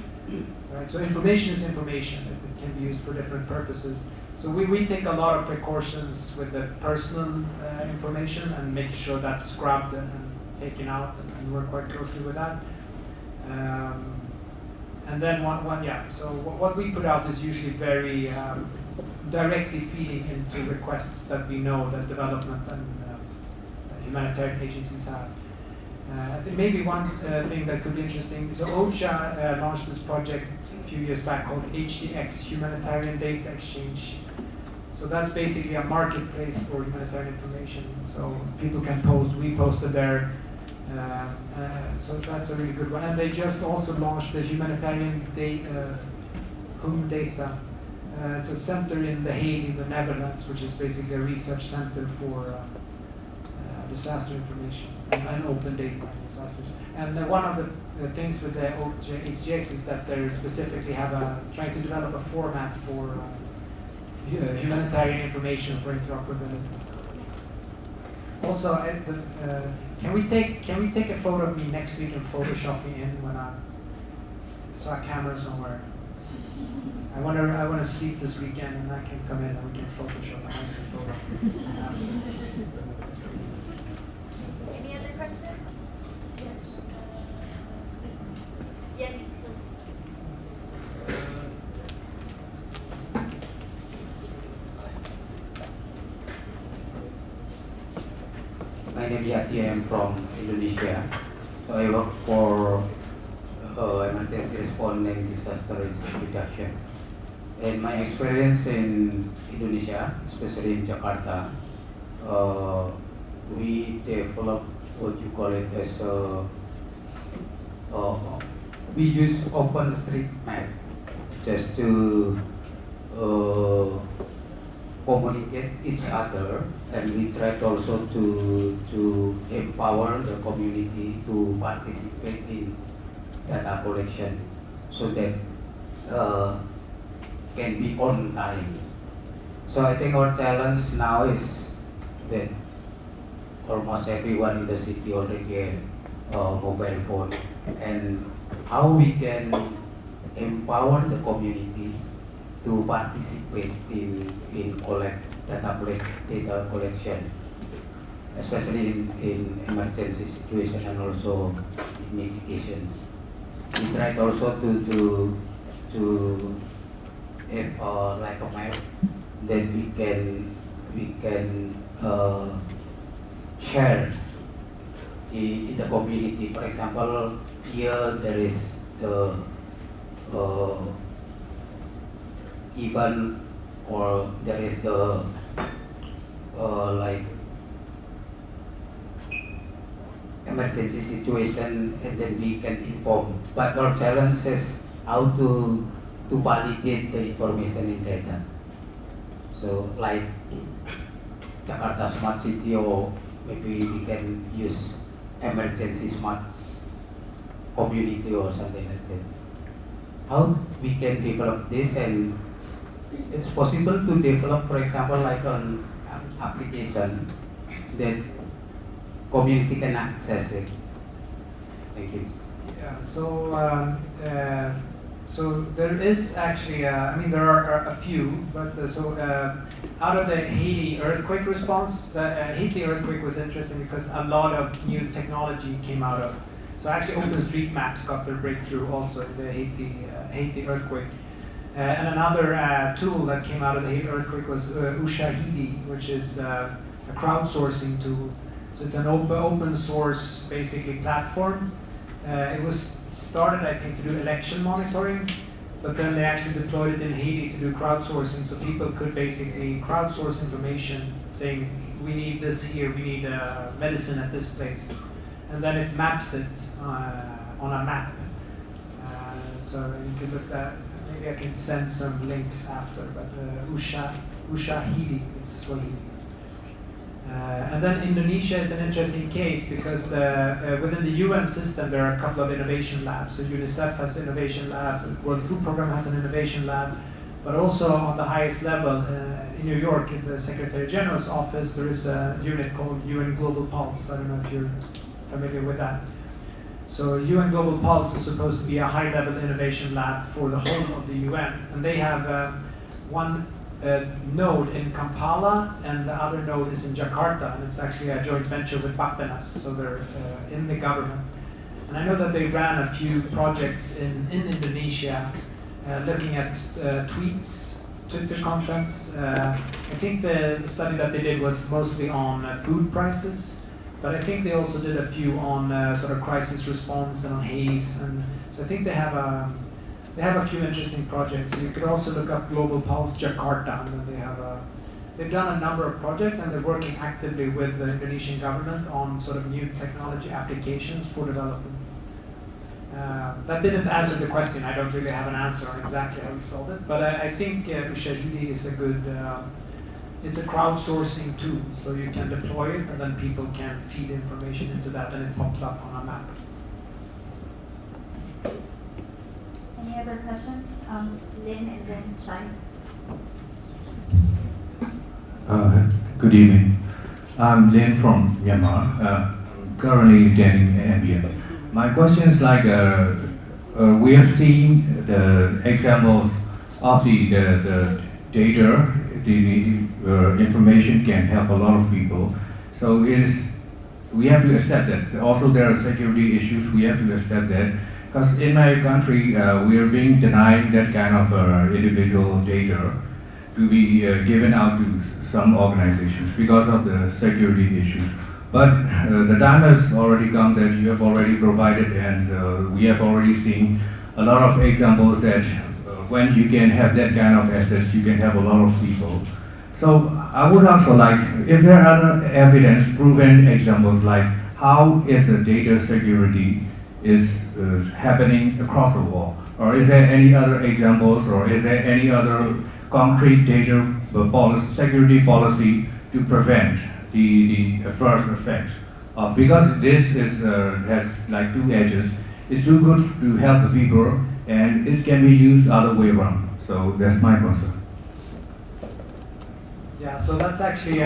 Right? So information is information. It can be used for different purposes. So we take a lot of precautions with the personal information and make sure that's scrubbed and taken out, and work quite closely with that. And then so what we put out is usually very directly feeding into requests that we know that development and humanitarian agencies have. I think maybe one thing that could be interesting, so OCHA launched this project a few years back called HDX, Humanitarian Data Exchange. So that's basically a marketplace for humanitarian information. So people can post, we posted there. So that's a really good one. And they just also launched the Humanitarian Hum Data. It's a center in The Hague in the Netherlands, which is basically a research center for disaster information and open data in disasters. And one of the things with the HGX is that they specifically have trying to develop a format for humanitarian information for interoperability. Also, can we take a photo of me next week and Photoshop me in when I saw a camera somewhere? I want to sleep this weekend and I can come in and we can Photoshop a nice photo.
Any other questions? Yes.
My name is Yati, I am from Indonesia. So I work for emergency response and disaster risk reduction. And my experience in Indonesia, especially in Jakarta, we develop what you call it as we use OpenStreetMap just to communicate each other, and we try also to empower the community to participate in data collection so that can be on time. So I think our challenge now is that almost everyone in the city already have a mobile phone, and how we can empower the community to participate in data collection, especially in emergency situation and also in mitigation. We tried also to have like a map that we can share in the community. For example, here there is the event, or there is the like emergency situation, and then we can inform. But our challenge is how to validate the information in data. So like Jakarta Smart City, or maybe we can use emergency smart community or something like that. How we can develop this, and it's possible to develop, for example, like an application that community can access it. Thank you.
Yeah, so there is actually, I mean, there are a few, but out of the Haiti earthquake response, the Haiti earthquake was interesting because a lot of new technology came out of. So actually, OpenStreetMaps got their breakthrough also in the Haiti earthquake. And another tool that came out of the Haiti earthquake was Ushahidi, which is a crowdsourcing tool. So it's an open source, basically, platform. It was started, I think, to do election monitoring, but then they actually deployed it in Haiti to do crowdsourcing, so people could basically crowdsource information saying, we need this here, we need medicine at this place. And then it maps it on a map. So you can look at, maybe I can send some links after, but Ushahidi, it's Swahili. And then Indonesia is an interesting case because within the UN system there are a couple of innovation labs. So UNICEF has an innovation lab, the World Food Program has an innovation lab, but also on the highest level in New York, in the Secretary General's office, there is a unit called UN Global Pulse. I don't know if you're familiar with that. So UN Global Pulse is supposed to be a high-level innovation lab for the whole of the UN, and they have one node in Kampala, and the other node is in Jakarta, and it's actually a joint venture with Bappenas, so they're in the government. And I know that they ran a few projects in Indonesia looking at tweets, Twitter contents. I think the study that they did was mostly on food prices, but I think they also did a few on sort of crisis response and on haze, and so I think they have a few interesting projects. You could also look up Global Pulse Jakarta, and they've done a number of projects, and they're working actively with the Indonesian government on sort of new technology applications for development. That didn't answer the question. I don't really have an answer on exactly how we solved it, but I think Ushahidi is a good, it's a crowdsourcing tool, so you can deploy it, and then people can feed information into that, and it pops up on a map.
Any other questions? Lynn and then Chai.
Good evening. I'm Lin from Myanmar, currently attending MBA. My question is like, we have seen the examples of the data, the information can help a lot of people. So we have to accept that. Also there are security issues, we have to accept that. Because in my country, we are being denied that kind of individual data to be given out to some organizations because of the security issues. But the time has already come that you have already provided, and we have already seen a lot of examples that when you can have that kind of assets, you can have a lot of people. So I would also like, is there other evidence, proven examples, like how is the data security is happening across the world? Or is there any other examples, or is there any other concrete data policy, security policy to prevent the adverse effects? Because this is, has like two edges. It's too good to help the people, and it can be used other way around. So that's my concern.
Yeah, so that's actually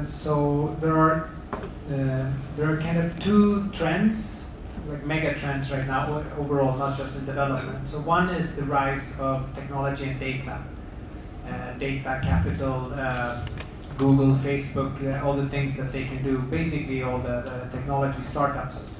so there are kind of two trends, like mega trends right now overall, not just in development. So one is the rise of technology and data, data capital, Google, Facebook, all the things that they can do, basically all the technology startups.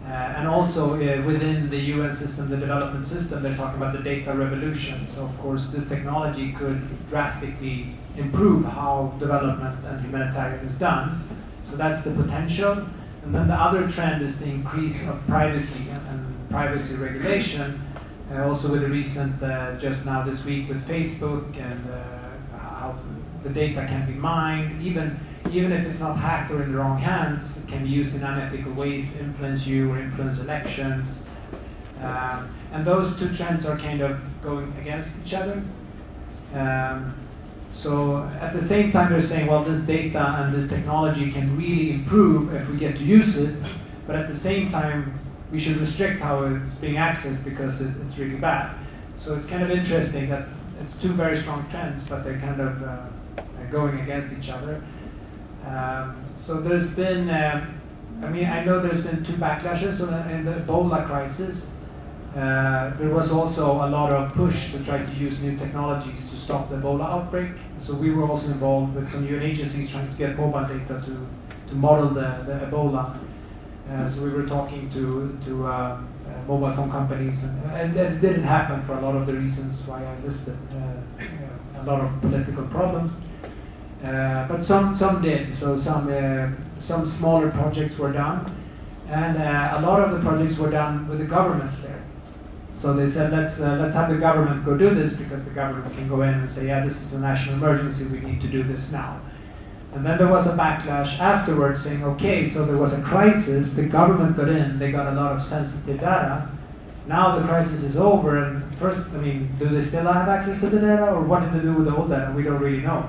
And also within the UN system, the development system, they're talking about the data revolution. So of course this technology could drastically improve how development and humanitarian is done. So that's the potential. And then the other trend is the increase of privacy and privacy regulation. Also with the recent, just now this week with Facebook and how the data can be mined, even if it's not hacked or in the wrong hands, it can be used in unethical ways to influence you or influence elections. And those two trends are kind of going against each other. So at the same time they're saying, well, this data and this technology can really improve if we get to use it, but at the same time we should restrict how it's being accessed because it's really bad. So it's kind of interesting that it's two very strong trends, but they're kind of going against each other. So there's been, I know there's been two backlashes. So in the Ebola crisis, there was also a lot of push to try to use new technologies to stop the Ebola outbreak. So we were also involved with some UN agencies trying to get mobile data to model the Ebola. So we were talking to mobile phone companies, and that didn't happen for a lot of the reasons why I listed, a lot of political problems. But some did. So some smaller projects were done, and a lot of the projects were done with the governments there. So they said, let's have the government go do this, because the government can go in and say, yeah, this is a national emergency, we need to do this now. And then there was a backlash afterwards saying, okay, so there was a crisis, the government got in, they got a lot of sensitive data. Now the crisis is over, and first, do they still have access to the data, or what did they do with the old data? We don't really know.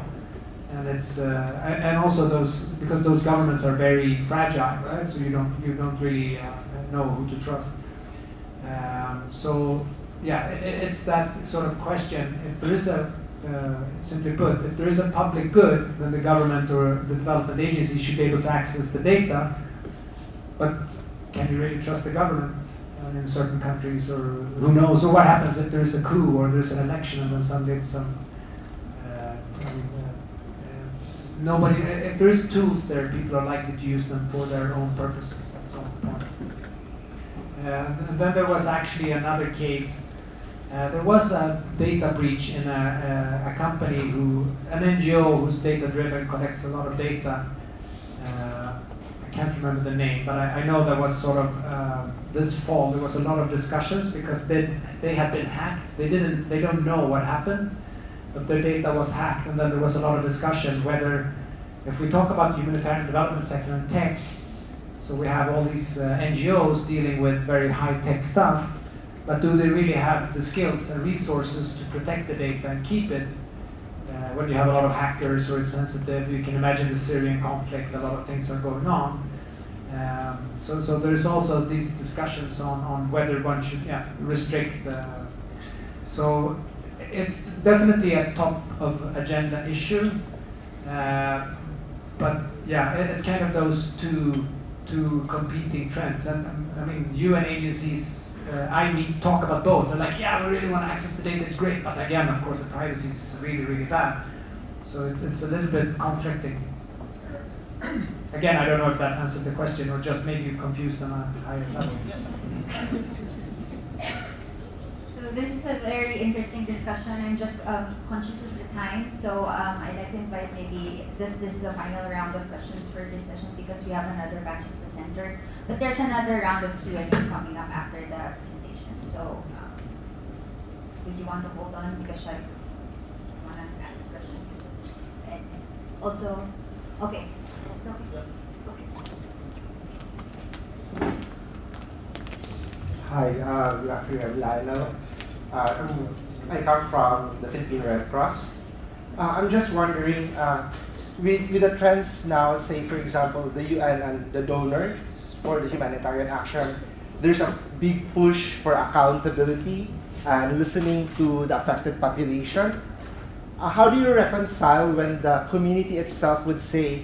And it's and also because those governments are very fragile, right? So you don't really know who to trust. So yeah, it's that sort of question. If there is simply put, if there is a public good, then the government or the development agency should be able to access the data. But can you really trust the government in certain countries, or who knows? Or what happens if there is a coup or there's an election and then suddenly it's some nobody. If there is tools there, people are likely to use them for their own purposes. That's all the point. And then there was actually another case. There was a data breach in a company an NGO who's data-driven, collects a lot of data. I can't remember the name, but I know there was sort of this fall there was a lot of discussions because they had been hacked. They don't know what happened, but their data was hacked, and then there was a lot of discussion whether, if we talk about the humanitarian development sector and tech, so we have all these NGOs dealing with very high-tech stuff, but do they really have the skills and resources to protect the data and keep it? When you have a lot of hackers or it's sensitive, you can imagine the Syrian conflict, a lot of things are going on. So there's also these discussions on whether one should restrict the... So it's definitely a top of agenda issue, but yeah, it's kind of those two competing trends. And UN agencies talk about both. They're like, yeah, we really want to access the data, it's great, but again, of course, the privacy is really, really bad. So it's a little bit conflicting. Again, I don't know if that answered the question or just made you confused on a higher level.
So this is a very interesting discussion. I'm just conscious of the time, so I'd like to invite maybe this is the final round of questions for this session because we have another batch of presenters. But there's another round of Q&A coming up after the presentation. So would you want to hold on because I want to ask a question? And also, okay.
Hi, good afternoon, Lionel. I come from the Philippine Red Cross. I'm just wondering, with the trends now, say for example, the UN and the donors for the humanitarian action, there's a big push for accountability and listening to the affected population. How do you reconcile when the community itself would say,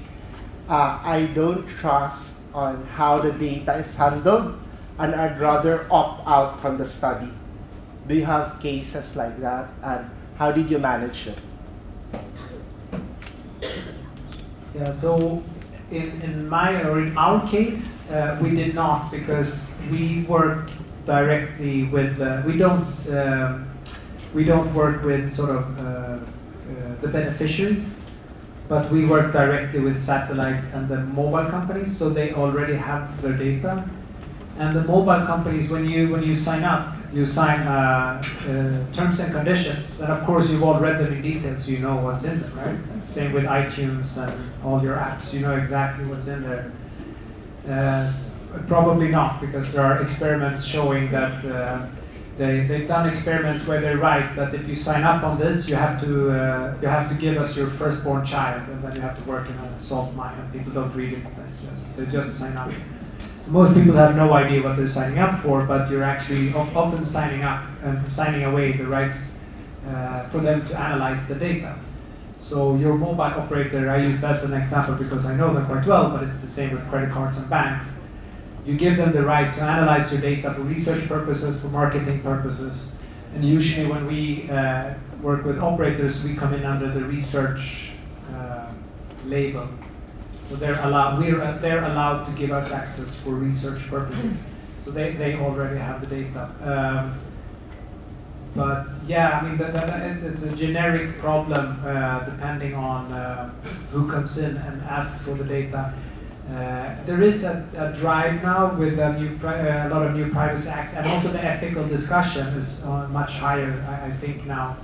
I don't trust on how the data is handled, and I'd rather opt out from the study? Do you have cases like that, and how did you manage it?
Yeah, so in our case, we did not, because we work directly with, we don't work with sort of the beneficiaries, but we work directly with satellite and the mobile companies, so they already have their data. And the mobile companies, when you sign up, you sign terms and conditions, and of course you've all read them in detail, so you know what's in them, right? Same with iTunes and all your apps, you know exactly what's in there. Probably not, because there are experiments showing that they've done experiments where they write that if you sign up on this, you have to give us your firstborn child, and then you have to work in a salt mine, and people don't read it, they just sign up. So most people have no idea what they're signing up for, but you're actually often signing up and signing away the rights for them to analyze the data. So your mobile operator, I use that as an example because I know them quite well, but it's the same with credit cards and banks. You give them the right to analyze your data for research purposes, for marketing purposes, and usually when we work with operators, we come in under the research label. So they're allowed to give us access for research purposes. So they already have the data. But yeah, I mean, it's a generic problem depending on who comes in and asks for the data. There is a drive now with a lot of new privacy acts, and also the ethical discussion is much higher, I think, now.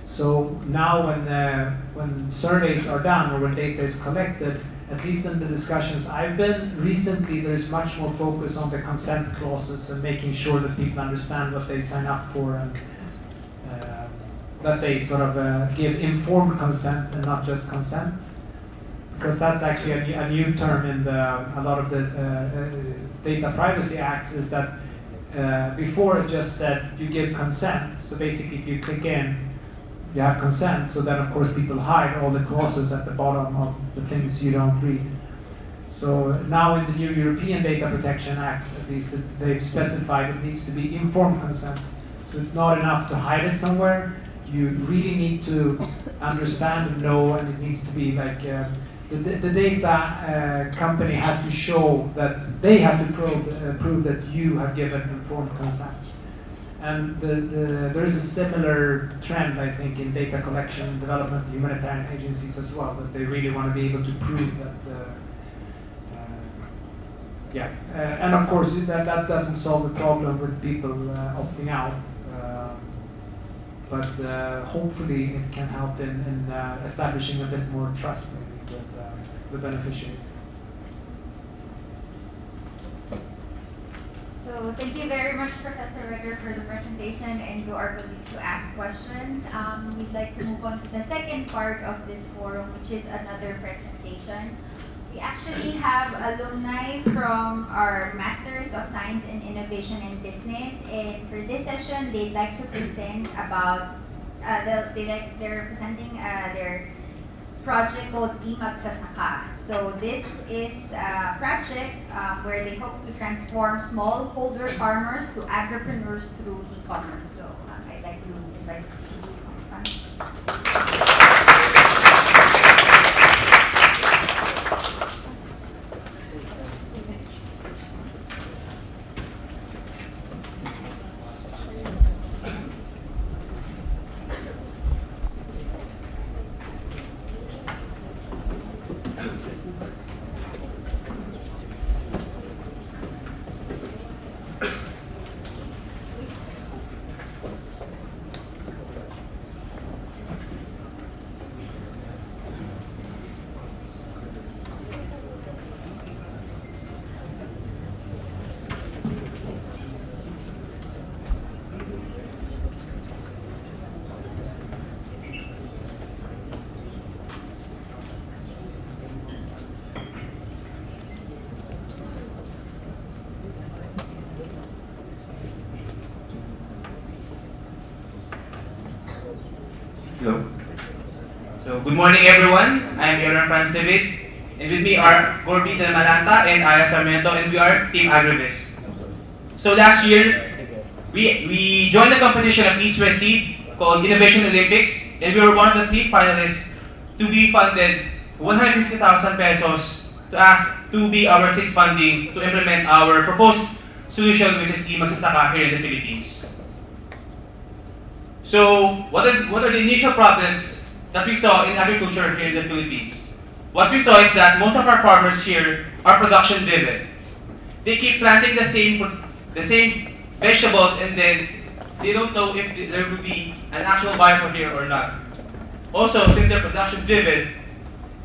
So now when surveys are done or when data is collected, at least in the discussions I've been recently, there's much more focus on the consent clauses and making sure that people understand what they sign up for, and that they sort of give informed consent and not just consent. Because that's actually a new term in a lot of the data privacy acts, is that before it just said you give consent. So basically if you click in, you have consent, so then of course people hide all the clauses at the bottom of the things you don't read. So now in the new European Data Protection Act, at least, they've specified it needs to be informed consent. So it's not enough to hide it somewhere. You really need to understand and know, and it needs to be like the data company has to show that they have to prove that you have given informed consent. And there is a similar trend, I think, in data collection, development, humanitarian agencies as well, that they really want to be able to prove that, and of course that doesn't solve the problem with people opting out, but hopefully it can help in establishing a bit more trust maybe with the beneficiaries.
So thank you very much, Professor Ritter, for the presentation, and to our colleagues who asked questions. We'd like to move on to the second part of this forum, which is another presentation. We actually have alumni from our Masters of Science in Innovation and Business, and for this session, they'd like to present about, they're presenting their project called Di Magsasaka. So this is a project where they hope to transform smallholder farmers to agripreneurs through e-commerce. So I'd like to invite you to come front.
Hello. So, good morning everyone. I'm Aaron Franz David. And with me are Gorby Del Malanta and Aya Sarmiento, and we are Team Agrivis. So last year, we joined the competition of East West Seed called Innovation Olympics, and we were one of the 3 finalists to be funded 150,000 pesos to be our seed funding to implement our proposed solution, which is Magsasaka here in the Philippines. So what are the initial problems that we saw in agriculture here in the Philippines? What we saw is that most of our farmers here are production driven. They keep planting the same vegetables, and then they don't know if there will be an actual buyer for here or not. Also, since they're production driven,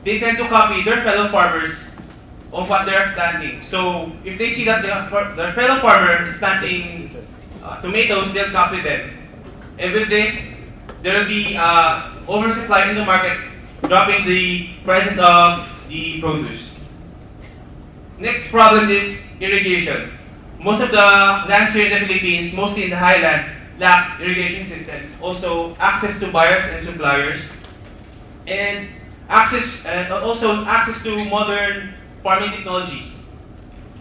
they tend to copy their fellow farmers on what they're planting. So if they see that their fellow farmer is planting tomatoes, they'll copy them. And with this, there will be oversupply in the market, dropping the prices of the produce. Next problem is irrigation. Most of the lands here in the Philippines, mostly in the highland, lack irrigation systems. Also, access to buyers and suppliers, and also access to modern farming technologies.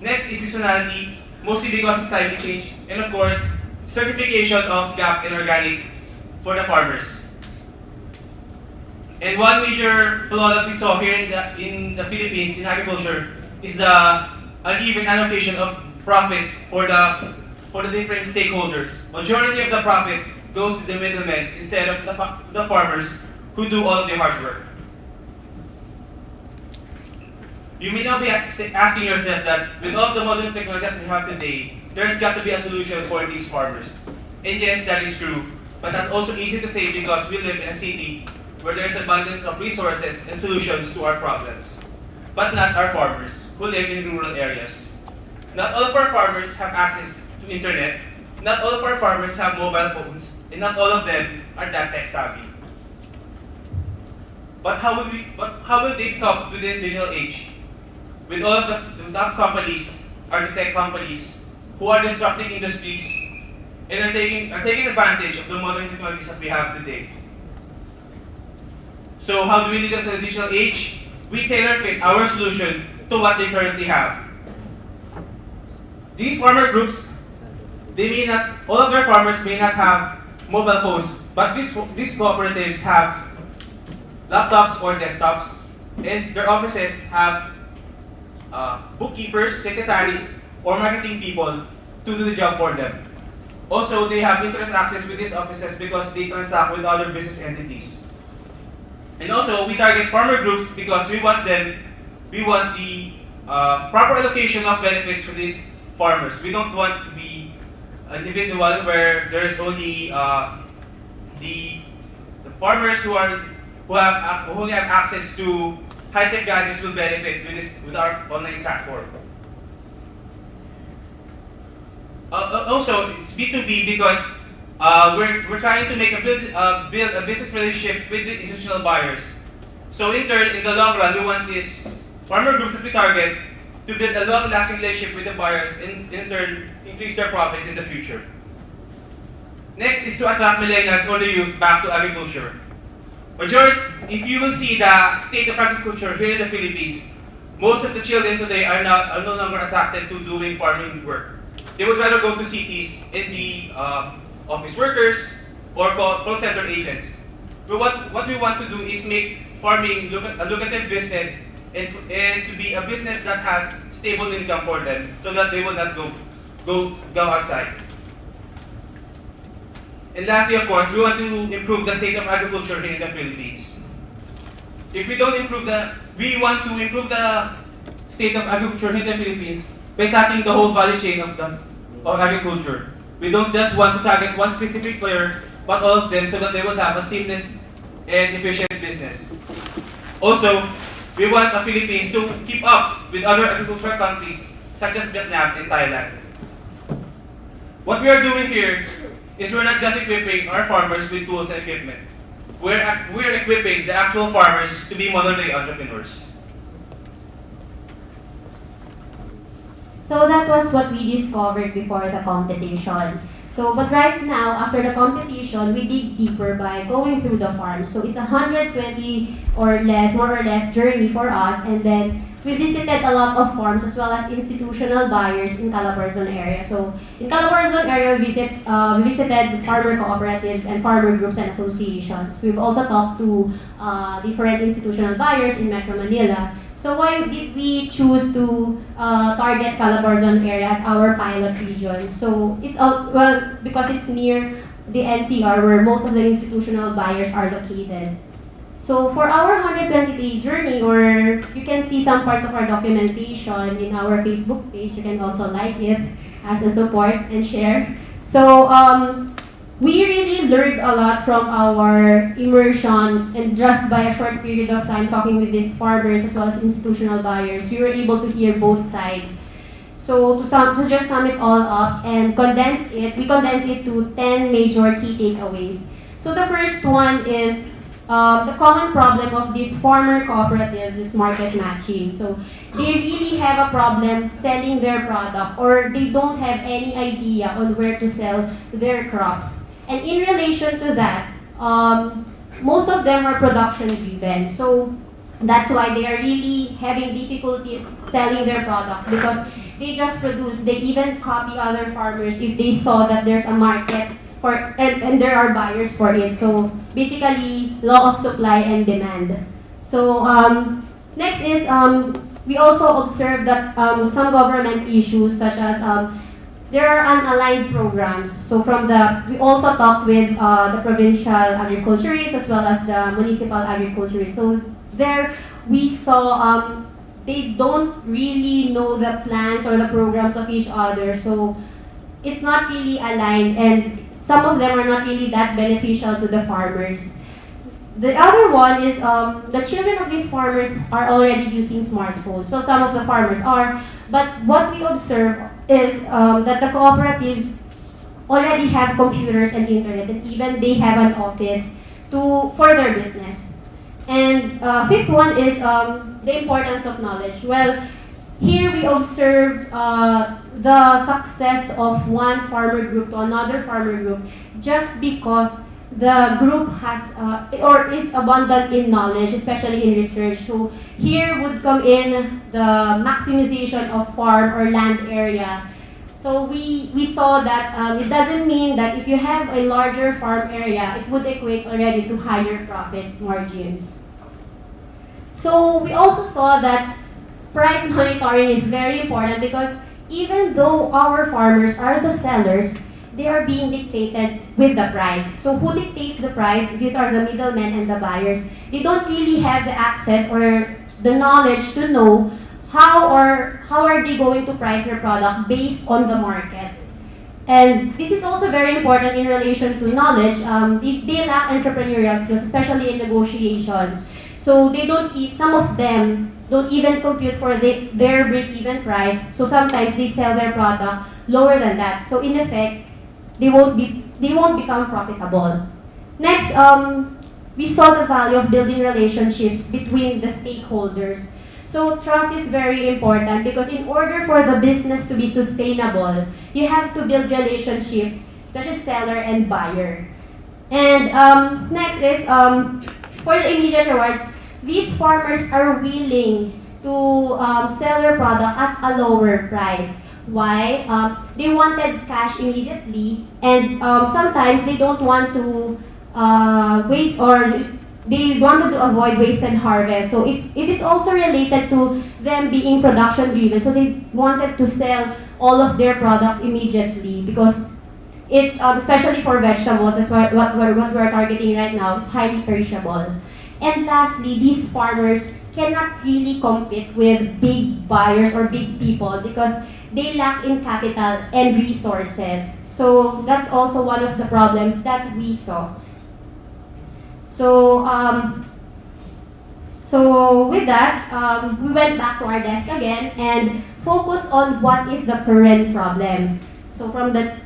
Next is seasonality, mostly because of climate change, and of course, certification of GAP and organic for the farmers. And one major flaw that we saw here in the Philippines in agriculture is the uneven allocation of profit for the different stakeholders. Majority of the profit goes to the middlemen instead of the farmers who do all of the hard work. You may now be asking yourself that with all the modern technology that we have today, there's got to be a solution for these farmers. And yes, that is true, but that's also easy to say because we live in a city where there's abundance of resources and solutions to our problems. But not our farmers who live in rural areas. Not all of our farmers have access to internet, not all of our farmers have mobile phones, and not all of them are that tech savvy. But how will they cope with this digital age? With all of the top companies are the tech companies who are disrupting industries and are taking advantage of the modern technologies that we have today. So how do we lead them to the digital age? We tailor fit our solution to what they currently have. These farmer groups, all of their farmers may not have mobile phones, but these cooperatives have laptops or desktops, and their offices have bookkeepers, secretaries, or marketing people to do the job for them. Also, they have internet access with these offices because they transact with other business entities. And also, we target farmer groups because we want the proper allocation of benefits for these farmers. We don't want to be an individual where there's only the farmers who only have access to high-tech gadgets will benefit with our online platform. Also, it's B2B because we're trying to build a business relationship with the institutional buyers. So in turn, in the long run, we want these farmer groups that we target to build a long-lasting relationship with the buyers and in turn increase their profits in the future. Next is to attract millennials or the youth back to agriculture. If you will see the state of agriculture here in the Philippines, most of the children today are no longer attracted to doing farming work. They would rather go to cities and be office workers or call center agents. But what we want to do is make farming a lucrative business and to be a business that has stable income for them so that they will not go outside. And lastly, of course, we want to improve the state of agriculture here in the Philippines. We want to improve the state of agriculture here in the Philippines by tackling the whole value chain of agriculture. We don't just want to target one specific player, but all of them so that they will have a seamless and efficient business. Also, we want the Philippines to keep up with other agricultural countries such as Vietnam and Thailand. What we are doing here is we're not just equipping our farmers with tools and equipment. We're equipping the actual farmers to be modern-day entrepreneurs.
So that was what we discovered before the competition. So, but right now, after the competition, we dig deeper by going through the farms. So it's 120 or less, more or less, journey for us. And then we visited a lot of farms as well as institutional buyers in Calabarzon area. So in Calabarzon area, we visited farmer cooperatives and farmer groups and associations. We've also talked to different institutional buyers in Metro Manila. So why did we choose to target Calabarzon area as our pilot region? So it's well, because it's near the NCR where most of the institutional buyers are located. So for our 120-day journey, or you can see some parts of our documentation in our Facebook page. You can also like it as a support and share. So we really learned a lot from our immersion, and just by a short period of time talking with these farmers as well as institutional buyers, we were able to hear both sides. So to just sum it all up and we condense it to 10 major key takeaways. So the first one is the common problem of these farmer cooperatives is market matching. So they really have a problem selling their product, or they don't have any idea on where to sell their crops. And in relation to that, most of them are production driven. So that's why they are really having difficulties selling their products, because they just produce, they even copy other farmers if they saw that there's a market for and there are buyers for it. So basically, law of supply and demand. So next is we also observed that some government issues such as there are unaligned programs. So we also talked with the provincial agriculturists as well as the municipal agriculturists. So there we saw they don't really know the plans or the programs of each other. So it's not really aligned, and some of them are not really that beneficial to the farmers. The other one is the children of these farmers are already using smartphones. Well, some of the farmers are, but what we observe is that the cooperatives already have computers and internet, and even they have an office for their business. And fifth one is the importance of knowledge. Well, here we observe the success of one farmer group to another farmer group just because the group has or is abundant in knowledge, especially in research. So here would come in the maximization of farm or land area. So we saw that it doesn't mean that if you have a larger farm area, it would equate already to higher profit margins. So we also saw that price monitoring is very important, because even though our farmers are the sellers, they are being dictated with the price. So who dictates the price? These are the middlemen and the buyers. They don't really have the access or the knowledge to know how are they going to price their product based on the market. And this is also very important in relation to knowledge. They lack entrepreneurial skills, especially in negotiations. So some of them don't even compute for their break-even price. So sometimes they sell their product lower than that. So in effect, they won't become profitable. Next, we saw the value of building relationships between the stakeholders. So trust is very important, because in order for the business to be sustainable, you have to build relationship, especially seller and buyer. And next is for the immediate rewards. These farmers are willing to sell their product at a lower price. Why? They wanted cash immediately, and sometimes they don't want to waste, or they wanted to avoid wasted harvest. So it is also related to them being production driven. So they wanted to sell all of their products immediately, because it's especially for vegetables. That's what we're targeting right now. It's highly perishable. And lastly, these farmers cannot really compete with big buyers or big people, because they lack in capital and resources. So that's also one of the problems that we saw. So with that, we went back to our desk again and focused on what is the current problem. So from the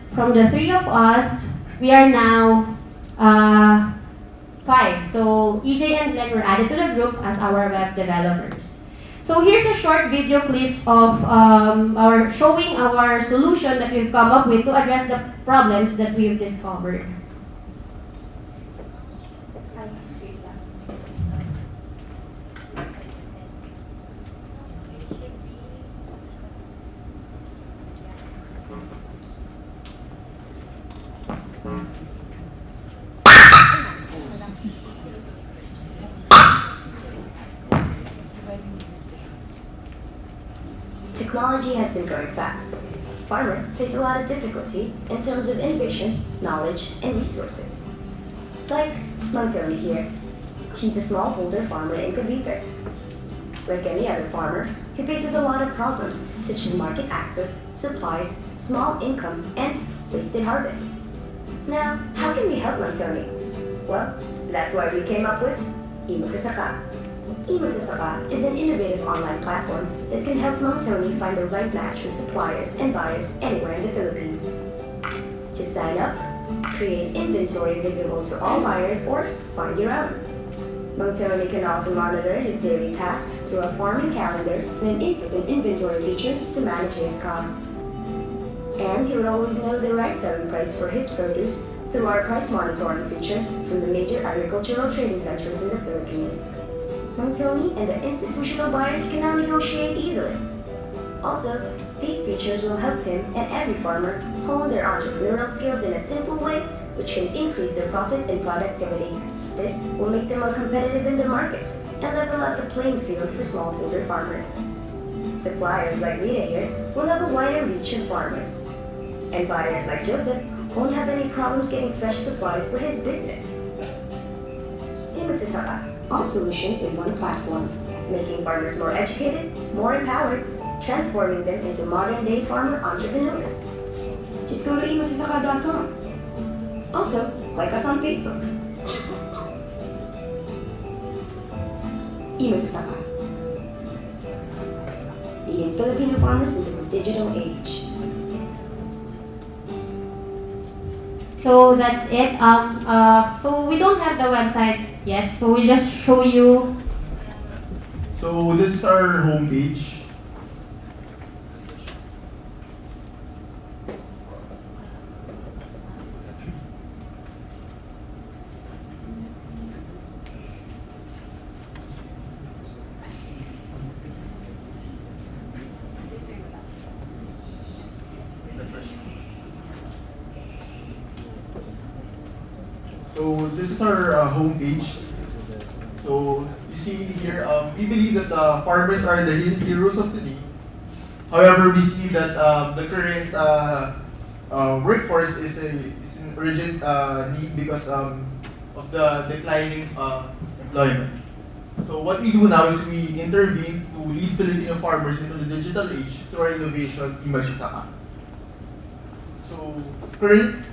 three of us, we are now 5. So EJ and Glenn were added to the group as our web developers. So here's a short video clip of showing our solution that we've come up with to address the problems that we've discovered.
Technology has been growing fast. Farmers face a lot of difficulty in terms of innovation, knowledge, and resources. Like Mang Tony here. He's a smallholder farmer in Cavite. Like any other farmer, he faces a lot of problems such as market access, supplies, small income, and wasted harvest. Now, how can we help Mang Tony? Well, that's why we came up with Imagsasaka. Imagsasaka is an innovative online platform that can help Mang Tony find the right match with suppliers and buyers anywhere in the Philippines. Just sign up, create inventory visible to all buyers, or find your own. Mang Tony can also monitor his daily tasks through a farming calendar and input an inventory feature to manage his costs. And he would always know the right selling price for his produce through our price monitoring feature from the major agricultural trading centers in the Philippines. Mang Tony and the institutional buyers can now negotiate easily. Also, these features will help him and every farmer hone their entrepreneurial skills in a simple way, which can increase their profit and productivity. This will make them more competitive in the market and level out the playing field for smallholder farmers. Suppliers like Rita here will have a wider reach of farmers. And buyers like Joseph won't have any problems getting fresh supplies for his business. Imagsasaka. All solutions in one platform, making farmers more educated, more empowered, transforming them into modern-day farmer entrepreneurs. Just go to imagsasaka.com. Also, like us on Facebook. Imagsasaka. Leading Filipino farmers into the digital age.
So that's it. So we don't have the website yet, so we just show you.
So this is our homepage. So this is our homepage. So you see here, we believe that farmers are the real heroes of today. However, we see that the current workforce is in urgent need because of the declining employment. So what we do now is we intervene to lead Filipino farmers into the digital age through our innovation, Imagsasaka. So currently,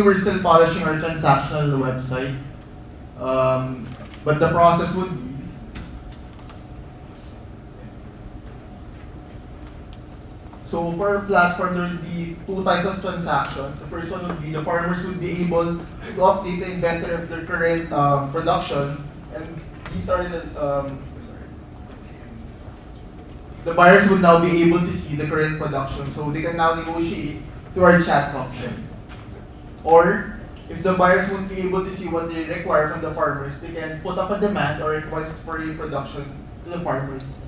we're still polishing our transactional website, but the process would be so for our platform, there would be two types of transactions. The first one would be the farmers would be able to update the inventory of their current production, and these are the buyers would now be able to see the current production, so they can now negotiate through our chat function. Or, if the buyers won't be able to see what they require from the farmers, they can put up a demand or request for a production to the farmers.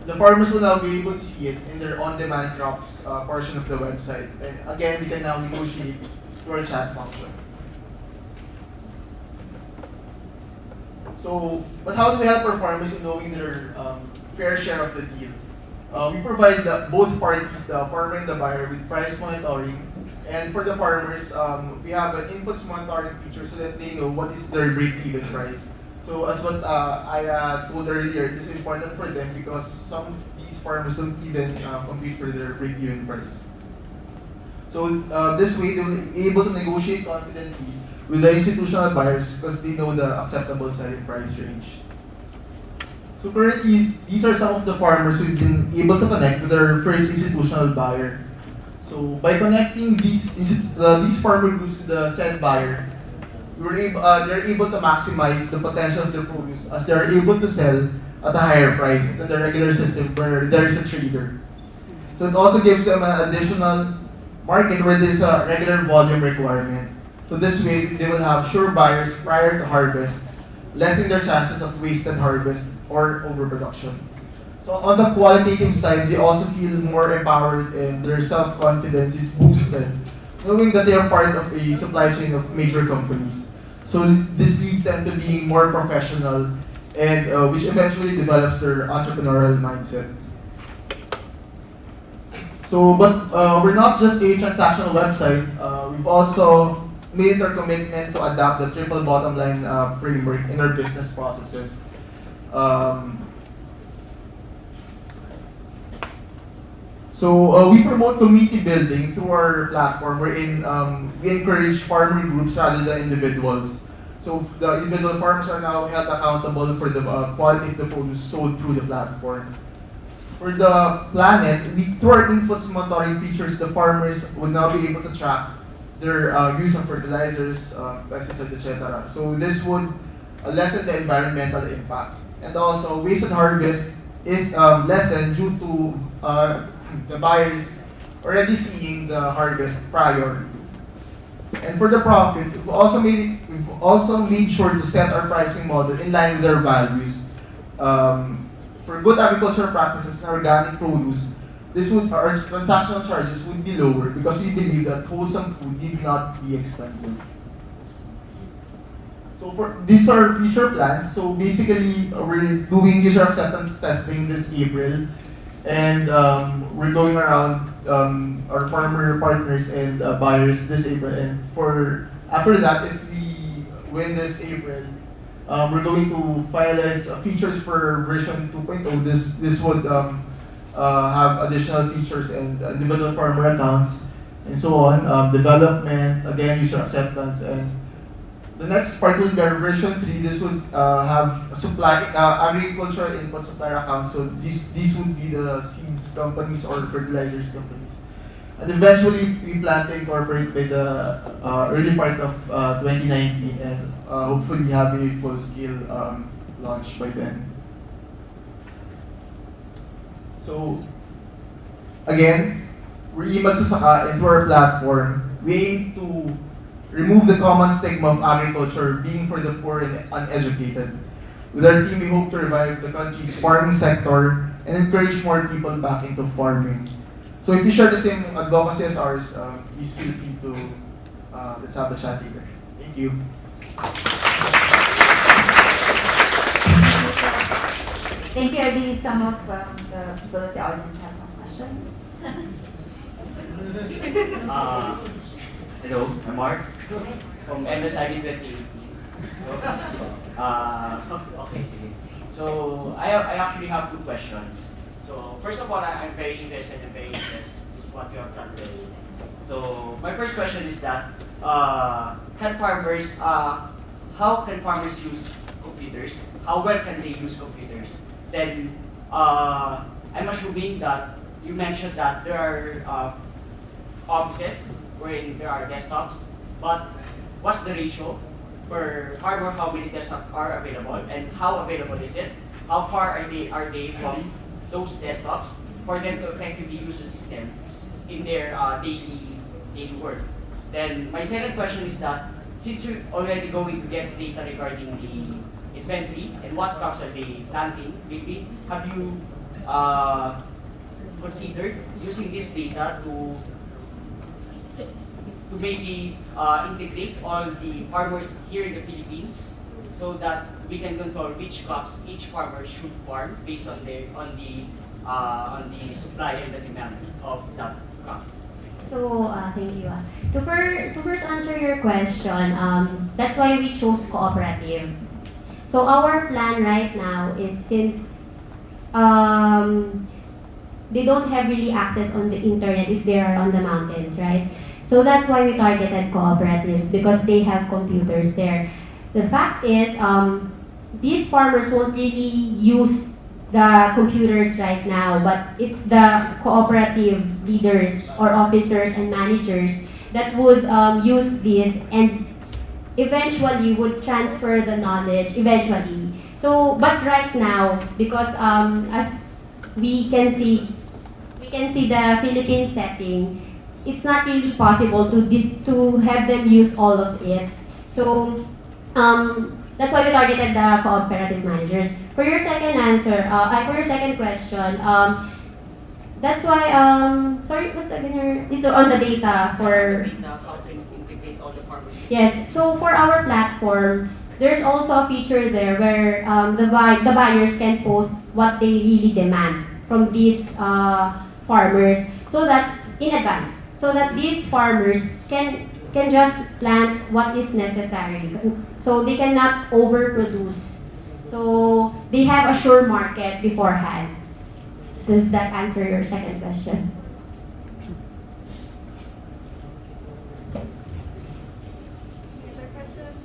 The farmers will now be able to see it in their on-demand crops portion of the website. And again, they can now negotiate through our chat function. So, but how do we help our farmers in knowing their fair share of the deal? We provide both parties, the farmer and the buyer, with price monitoring. And for the farmers, we have an inputs monitoring feature so that they know what is their break-even price. So as what I told earlier, it is important for them because some of these farmers don't even compete for their break-even price. So this way, they will be able to negotiate confidently with the institutional buyers because they know the acceptable selling price range. So currently, these are some of the farmers who've been able to connect with their first institutional buyer. So by connecting these farmer groups to the said buyer, they're able to maximize the potential of their produce as they are able to sell at a higher price than the regular system where there is a trader. So it also gives them an additional market where there's a regular volume requirement. So this way, they will have sure buyers prior to harvest, lessening their chances of wasted harvest or overproduction. So on the qualitative side, they also feel more empowered and their self-confidence is boosted, knowing that they are part of a supply chain of major companies. So this leads them to being more professional and which eventually develops their entrepreneurial mindset. So, but we're not just a transactional website. We've also made it our commitment to adapt the triple bottom line framework in our business processes. So we promote community building through our platform wherein we encourage farmer groups rather than individuals. So the individual farmers are now held accountable for the quality of the produce sold through the platform. For the planet, through our inputs monitoring features, the farmers would now be able to track their use of fertilizers, pesticides, etc. So this would lessen the environmental impact. And also, wasted harvest is lessened due to the buyers already seeing the harvest prior to. And for the profit, we've also made sure to set our pricing model in line with our values. For good agricultural practices and organic produce, our transactional charges would be lower because we believe that wholesome food need not be expensive. So these are future plans. So basically, we're doing user acceptance testing this April, and we're going around our farmer partners and buyers this April. And after that, if we win this April, we're going to finalize features for version 2.0. This would have additional features and individual farmer accounts and so on. Development, again, user acceptance, and the next part will be our version 3. This would have agricultural input supplier accounts. So these would be the seeds companies or fertilizers companies. And eventually, we plan to incorporate by the early part of 2019 and hopefully have a full-scale launch by then. So, again, we're Magsasaka, and through our platform, we aim to remove the common stigma of agriculture being for the poor and uneducated. With our team, we hope to revive the country's farming sector and encourage more people back into farming. So if you share the same advocacy as ours, please feel free to let's have a chat later. Thank you.
Thank you. I believe some of the people in the audience have some questions.
Hello, I'm Mark from MSID 2018. Okay, sige. So I actually have two questions. So first of all, I'm very interested in what you have done today. So my first question is that how can farmers use computers? How well can they use computers? Then I'm assuming that you mentioned that there are offices wherein there are desktops, but what's the ratio per farmer? How many desktops are available, and how available is it? How far are they from those desktops for them to effectively use the system in their daily work? Then my second question is that since you're already going to get data regarding the inventory and what crops are they planting, maybe have you considered using this data to maybe integrate all the farmers here in the Philippines so that we can control which crops each farmer should farm based on the supply and the demand of that crop?
So, thank you. To first answer your question, that's why we chose cooperative. So our plan right now is since they don't have really access on the internet if they are on the mountains, right? So that's why we targeted cooperatives because they have computers there. The fact is, these farmers won't really use the computers right now, but it's the cooperative leaders or officers and managers that would use this and eventually would transfer the knowledge eventually. So, but right now, because as we can see the Philippine setting, it's not really possible to have them use all of it. So that's why we targeted the cooperative managers. For your second answer, for your second question, that's why sorry, what's again it's on the data for
How can you integrate all the farmers?
yes. So for our platform, there's also a feature there where the buyers can post what they really demand from these farmers, so that in advance, so that these farmers can just plant what is necessary, so they cannot overproduce. So they have a sure market beforehand. Does that answer your second question?
Any other questions?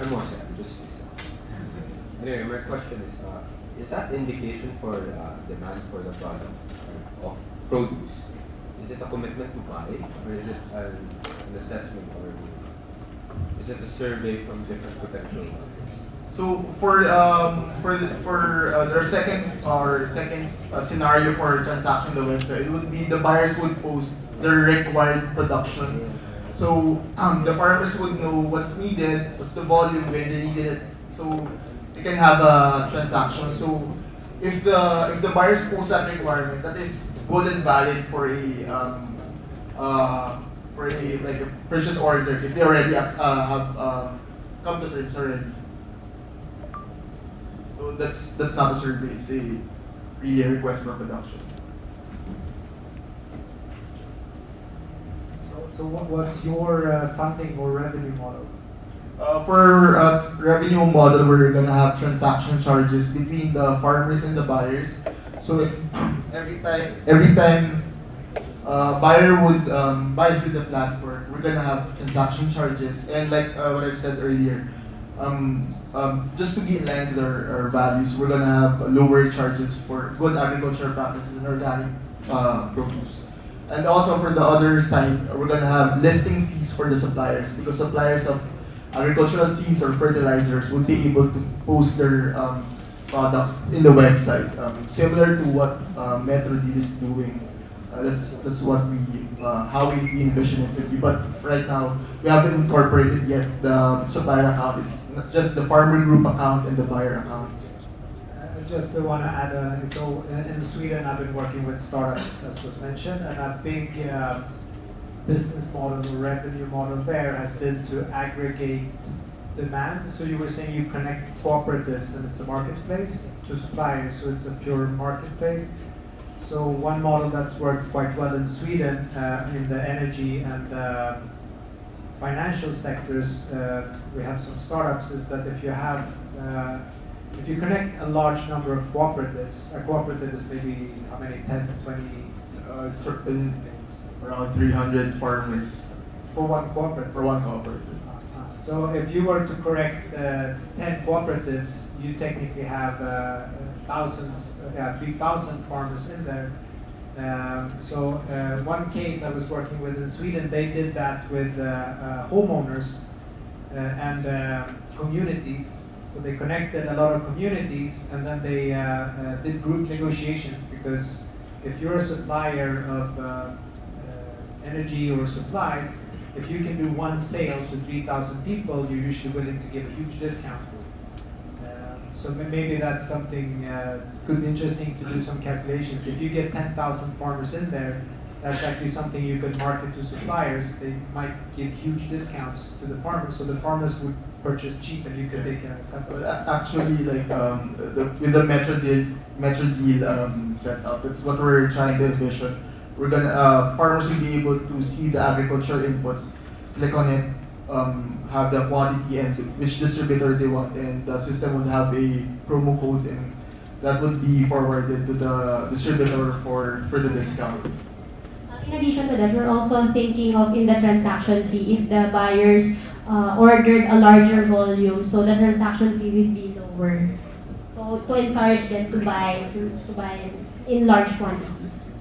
I'm all set. Just anyway, my question is that indication for demand for the product of produce? Is it a commitment to buy, or is it an assessment, or is it a survey from different potential buyers?
So for their second scenario for transaction on the website, it would be the buyers would post their required production. So the farmers would know what's needed, what's the volume, when they needed it, so they can have a transaction. So if the buyers post that requirement, that is good and valid for a like a purchase order if they already have come to terms already. So that's not a survey; it's really a request for production.
So what's your funding or revenue model?
For revenue model, we're gonna have transaction charges between the farmers and the buyers. So every time buyer would buy through the platform, we're gonna have transaction charges. And like what I've said earlier, just to be in line with our values, we're gonna have lower charges for good agricultural practices and organic produce. And also for the other side, we're gonna have listing fees for the suppliers, because suppliers of agricultural seeds or fertilizers would be able to post their products in the website, similar to what MetroDeal is doing. That's what how we envision it to be. But right now, we haven't incorporated yet the supplier account. It's not just the farmer group account and the buyer account.
Just want to add, so in Sweden I've been working with startups, as was mentioned, and a big business model or revenue model there has been to aggregate demand. So you were saying you connect cooperatives and it's a marketplace to suppliers, so it's a pure marketplace. So one model that's worked quite well in Sweden in the energy and financial sectors, we have some startups, is that if you connect a large number of cooperatives, a cooperative is maybe how many, 10, 20?
It's been around 300 farmers.
For one cooperative?
For one cooperative.
So if you were to correct 10 cooperatives, you technically have 3,000 farmers in there. So one case I was working with in Sweden, they did that with homeowners and communities. So they connected a lot of communities, and then they did group negotiations, because if you're a supplier of energy or supplies, if you can do one sale to 3,000 people, you're usually willing to give a huge discount. So maybe that's something could be interesting to do some calculations. If you get 10,000 farmers in there, that's actually something you could market to suppliers. They might give huge discounts to the farmers, so the farmers would purchase cheap, and you could take a cut.
Well, actually, like with the MetroDeal setup, that's what we're trying to envision. We're gonna farmers will be able to see the agricultural inputs, click on it, have the quantity and which distributor they want, and the system would have a promo code, and that would be forwarded to the distributor for the discount.
In addition to that, we're also thinking of in the transaction fee, if the buyers ordered a larger volume, so the transaction fee would be lower. So to encourage them to buy in large quantities.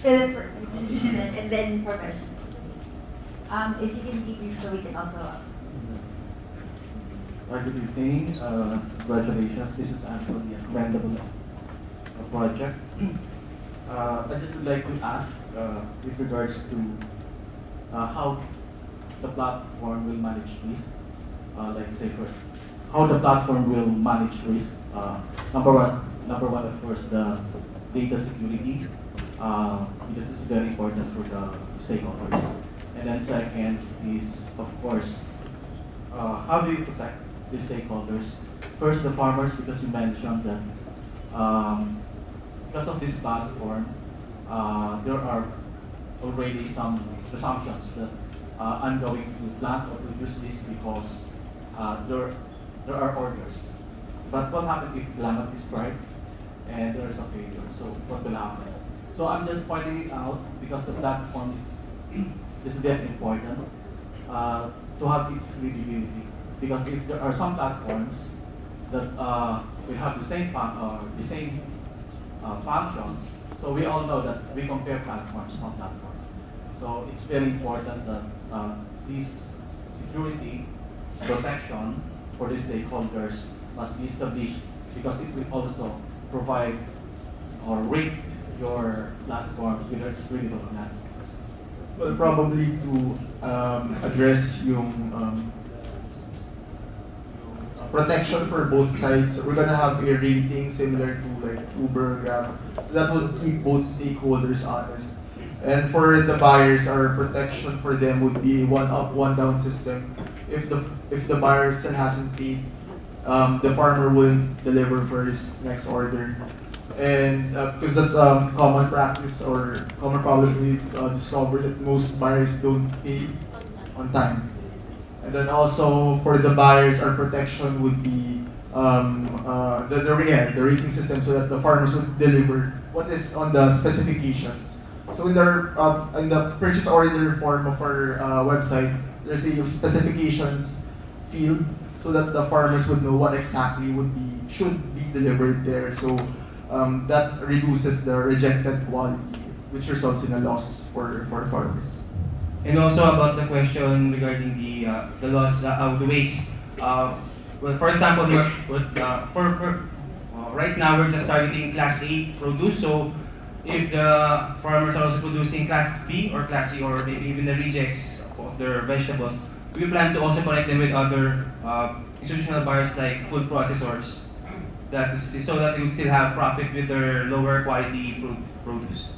Philip, and then profession. If you can debrief so we can also.
Good evening. Congratulations. This is actually a commendable project. I just would like to ask with regards to how the platform will manage risk. Like say for how the platform will manage risk. Number one, of course, the data security, because it's very important for the stakeholders. And then second is, of course, how do you protect the stakeholders? First, the farmers, because you mentioned that because of this platform, there are already some presumptions that I'm going to plant or produce this because there are orders. But what happens if calamity strikes and there is a failure? So what will happen? So I'm just pointing it out because the platform is very important to have its credibility. Because if there are some platforms that we have the same functions, so we all know that we compare platforms on platforms. So it's very important that this security protection for the stakeholders must be established, because it will also provide or rate your platforms whether it's credible or not.
Well, probably to address yung protection for both sides, we're gonna have a rating similar to like Uber, Grab, so that would keep both stakeholders honest. And for the buyers, our protection for them would be one up, one down system. If the buyer still hasn't paid, the farmer wouldn't deliver for his next order. And because that's common practice or common problem we've discovered that most buyers don't pay on time. And then also for the buyers, our protection would be the rating system, so that the farmers would deliver what is on the specifications. So in the purchase order form of our website, there's a specifications field, so that the farmers would know what exactly should be delivered there. So that reduces the rejected quality, which results in a loss for farmers.
And also about the question regarding the loss of the waste. Well, for example, right now we're just targeting Class A produce. So if the farmers are also producing Class B or Class C, or maybe even the rejects of their vegetables, we plan to also connect them with other institutional buyers like food processors, so that they will still have profit with their lower quality produce.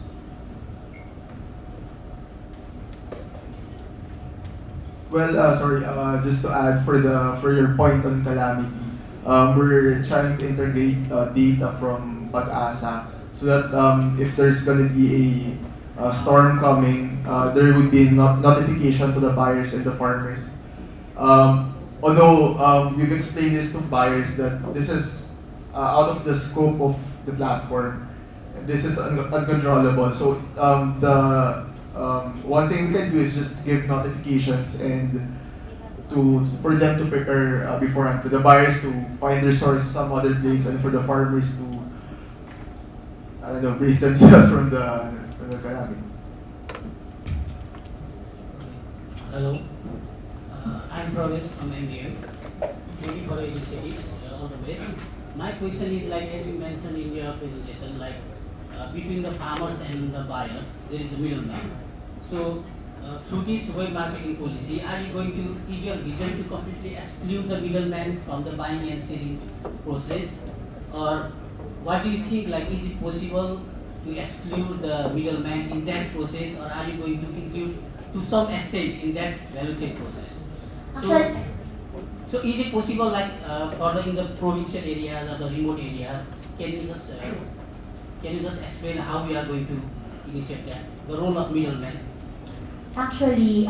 Well, sorry, just to add for your point on calamity, we're trying to integrate data from Pag-asa, so that if there's going to be a storm coming, there would be notification to the buyers and the farmers. Although we've explained this to buyers that this is out of the scope of the platform, this is uncontrollable. So one thing we can do is just give notifications and for them to prepare beforehand, for the buyers to find their source some other place, and for the farmers to, I don't know, brace themselves from the calamity.
Hello, I'm Provis from India. Thank you for the initiative, all the best. My question is, like as you mentioned in your presentation, like between the farmers and the buyers, there is a middleman. So through this web marketing policy, are you going to, is your vision to completely exclude the middleman from the buying and selling process? Or what do you think, like is it possible to exclude the middleman in that process, or are you going to include to some extent in that value chain process? So is it possible, like further in the provincial areas or the remote areas, can you just explain how we are going to initiate that, the role of middleman?
Actually,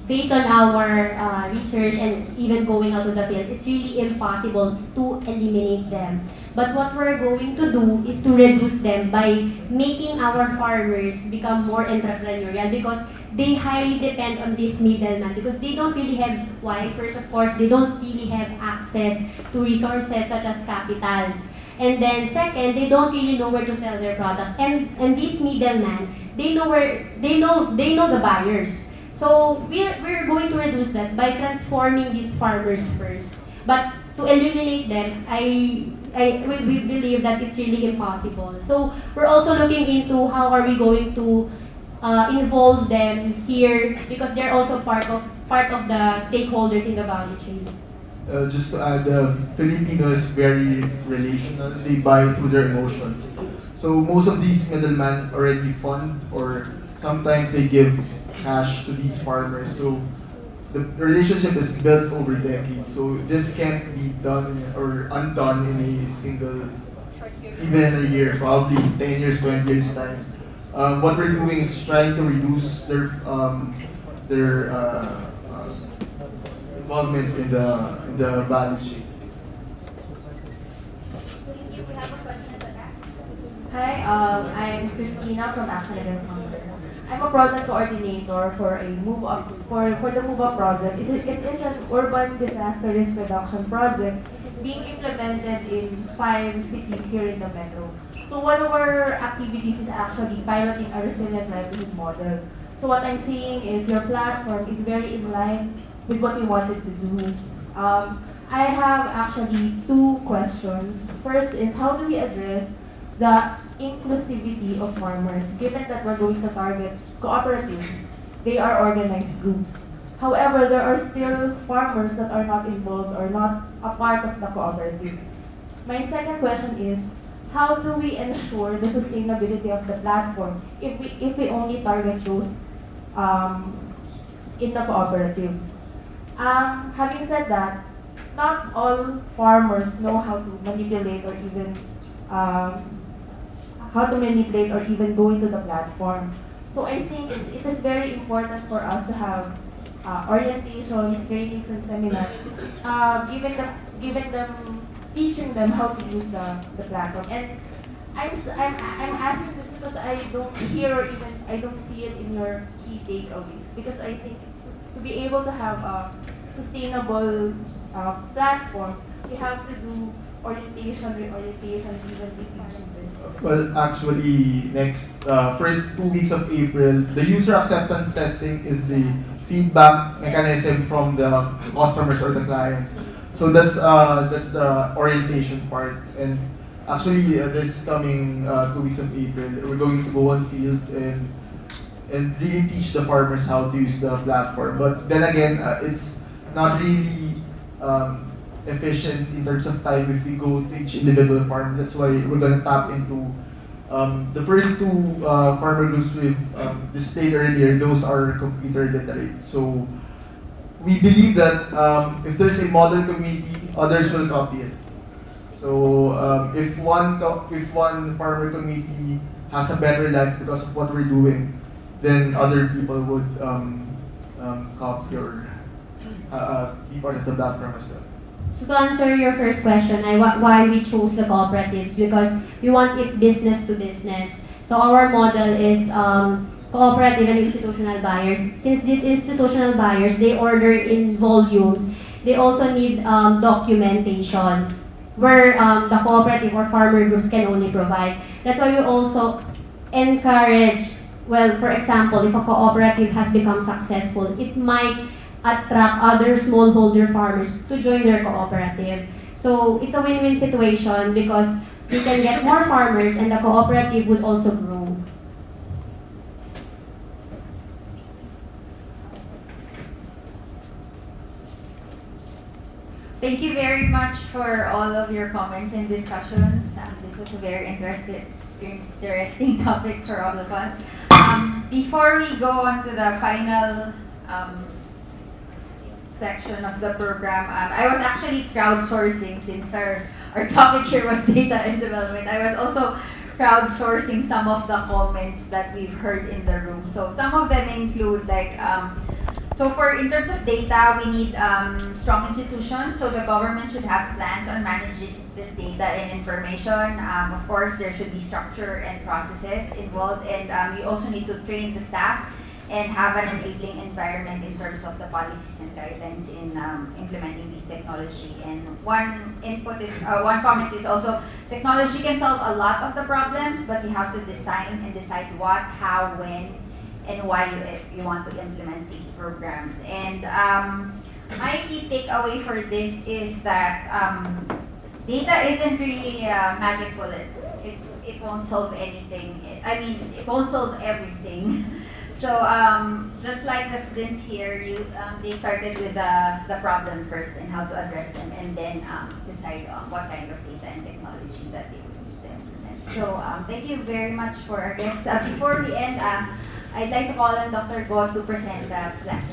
based on our research and even going out to the fields, it's really impossible to eliminate them. But what we're going to do is to reduce them by making our farmers become more entrepreneurial, because they highly depend on this middleman, because they don't really have, why? First, of course, they don't really have access to resources such as capitals. And then second, they don't really know where to sell their product. And these middlemen, they know the buyers. So we're going to reduce that by transforming these farmers first. But to eliminate them, we believe that it's really impossible. So we're also looking into how are we going to involve them here, because they're also part of the stakeholders in the value chain.
Just to add, the Filipino is very relational. They buy through their emotions. So most of these middlemen already fund, or sometimes they give cash to these farmers. So the relationship is built over decades. So this can't be done or undone in a single, even in a year, probably 10 years, 20 years time. What we're doing is trying to reduce their involvement in the value chain.
We have a question at the back.
Hi, I'm Christina from Action Against Hunger. I'm a project coordinator for a move up for the Move Up project. It is an urban disaster risk reduction project being implemented in 5 cities here in the metro. So one of our activities is actually piloting a resilient livelihood model. So what I'm seeing is your platform is very in line with what we wanted to do. I have actually 2 questions. First is, how do we address the inclusivity of farmers, given that we're going to target cooperatives? They are organized groups. However, there are still farmers that are not involved or not a part of the cooperatives. My second question is, how do we ensure the sustainability of the platform if we only target those in the cooperatives? Having said that, not all farmers know how to manipulate or even go into the platform. So I think it is very important for us to have orientations, trainings, and seminars, teaching them how to use the platform. And I'm asking this because I don't hear or even I don't see it in your key takeaways. Because I think to be able to have a sustainable platform, you have to do orientation, reorientation, and even be teaching this.
Well, actually, first 2 weeks of April, the user acceptance testing is the feedback mechanism from the customers or the clients. So that's the orientation part. And actually, this coming 2 weeks of April, we're going to go on field and really teach the farmers how to use the platform. But then again, it's not really efficient in terms of time if we go to each individual farm. That's why we're going to tap into the first 2 farmer groups we've displayed earlier. Those are computer literate. So we believe that if there's a model community, others will copy it. So if one farmer community has a better life because of what we're doing, then other people would copy or be part of the platform as well.
So to answer your first question, why we chose the cooperatives, because we want it business to business. So our model is cooperative and institutional buyers. Since these institutional buyers, they order in volumes, they also need documentations where the cooperative or farmer groups can only provide. That's why we also encourage, well, for example, if a cooperative has become successful, it might attract other smallholder farmers to join their cooperative. So it's a win-win situation because we can get more farmers and the cooperative would also grow.
Thank you very much for all of your comments and discussions. This was a very interesting topic for all of us. Before we go on to the final section of the program, I was actually crowdsourcing since our topic here was data and development. I was also crowdsourcing some of the comments that we've heard in the room. So some of them include like, so in terms of data, we need strong institutions. So the government should have plans on managing this data and information. Of course, there should be structure and processes involved, and we also need to train the staff and have an enabling environment in terms of the policies and guidelines in implementing this technology. And one comment is also, technology can solve a lot of the problems, but you have to design and decide what, how, when, and why you want to implement these programs. And my key takeaway for this is that data isn't really a magic bullet. It won't solve anything. It won't solve everything. So just like the students here, they started with the problem first and how to address them, and then decide on what kind of data and technology that they would need to implement. So thank you very much for our guests. Before we end, I'd like to call on Dr. Go to present the class.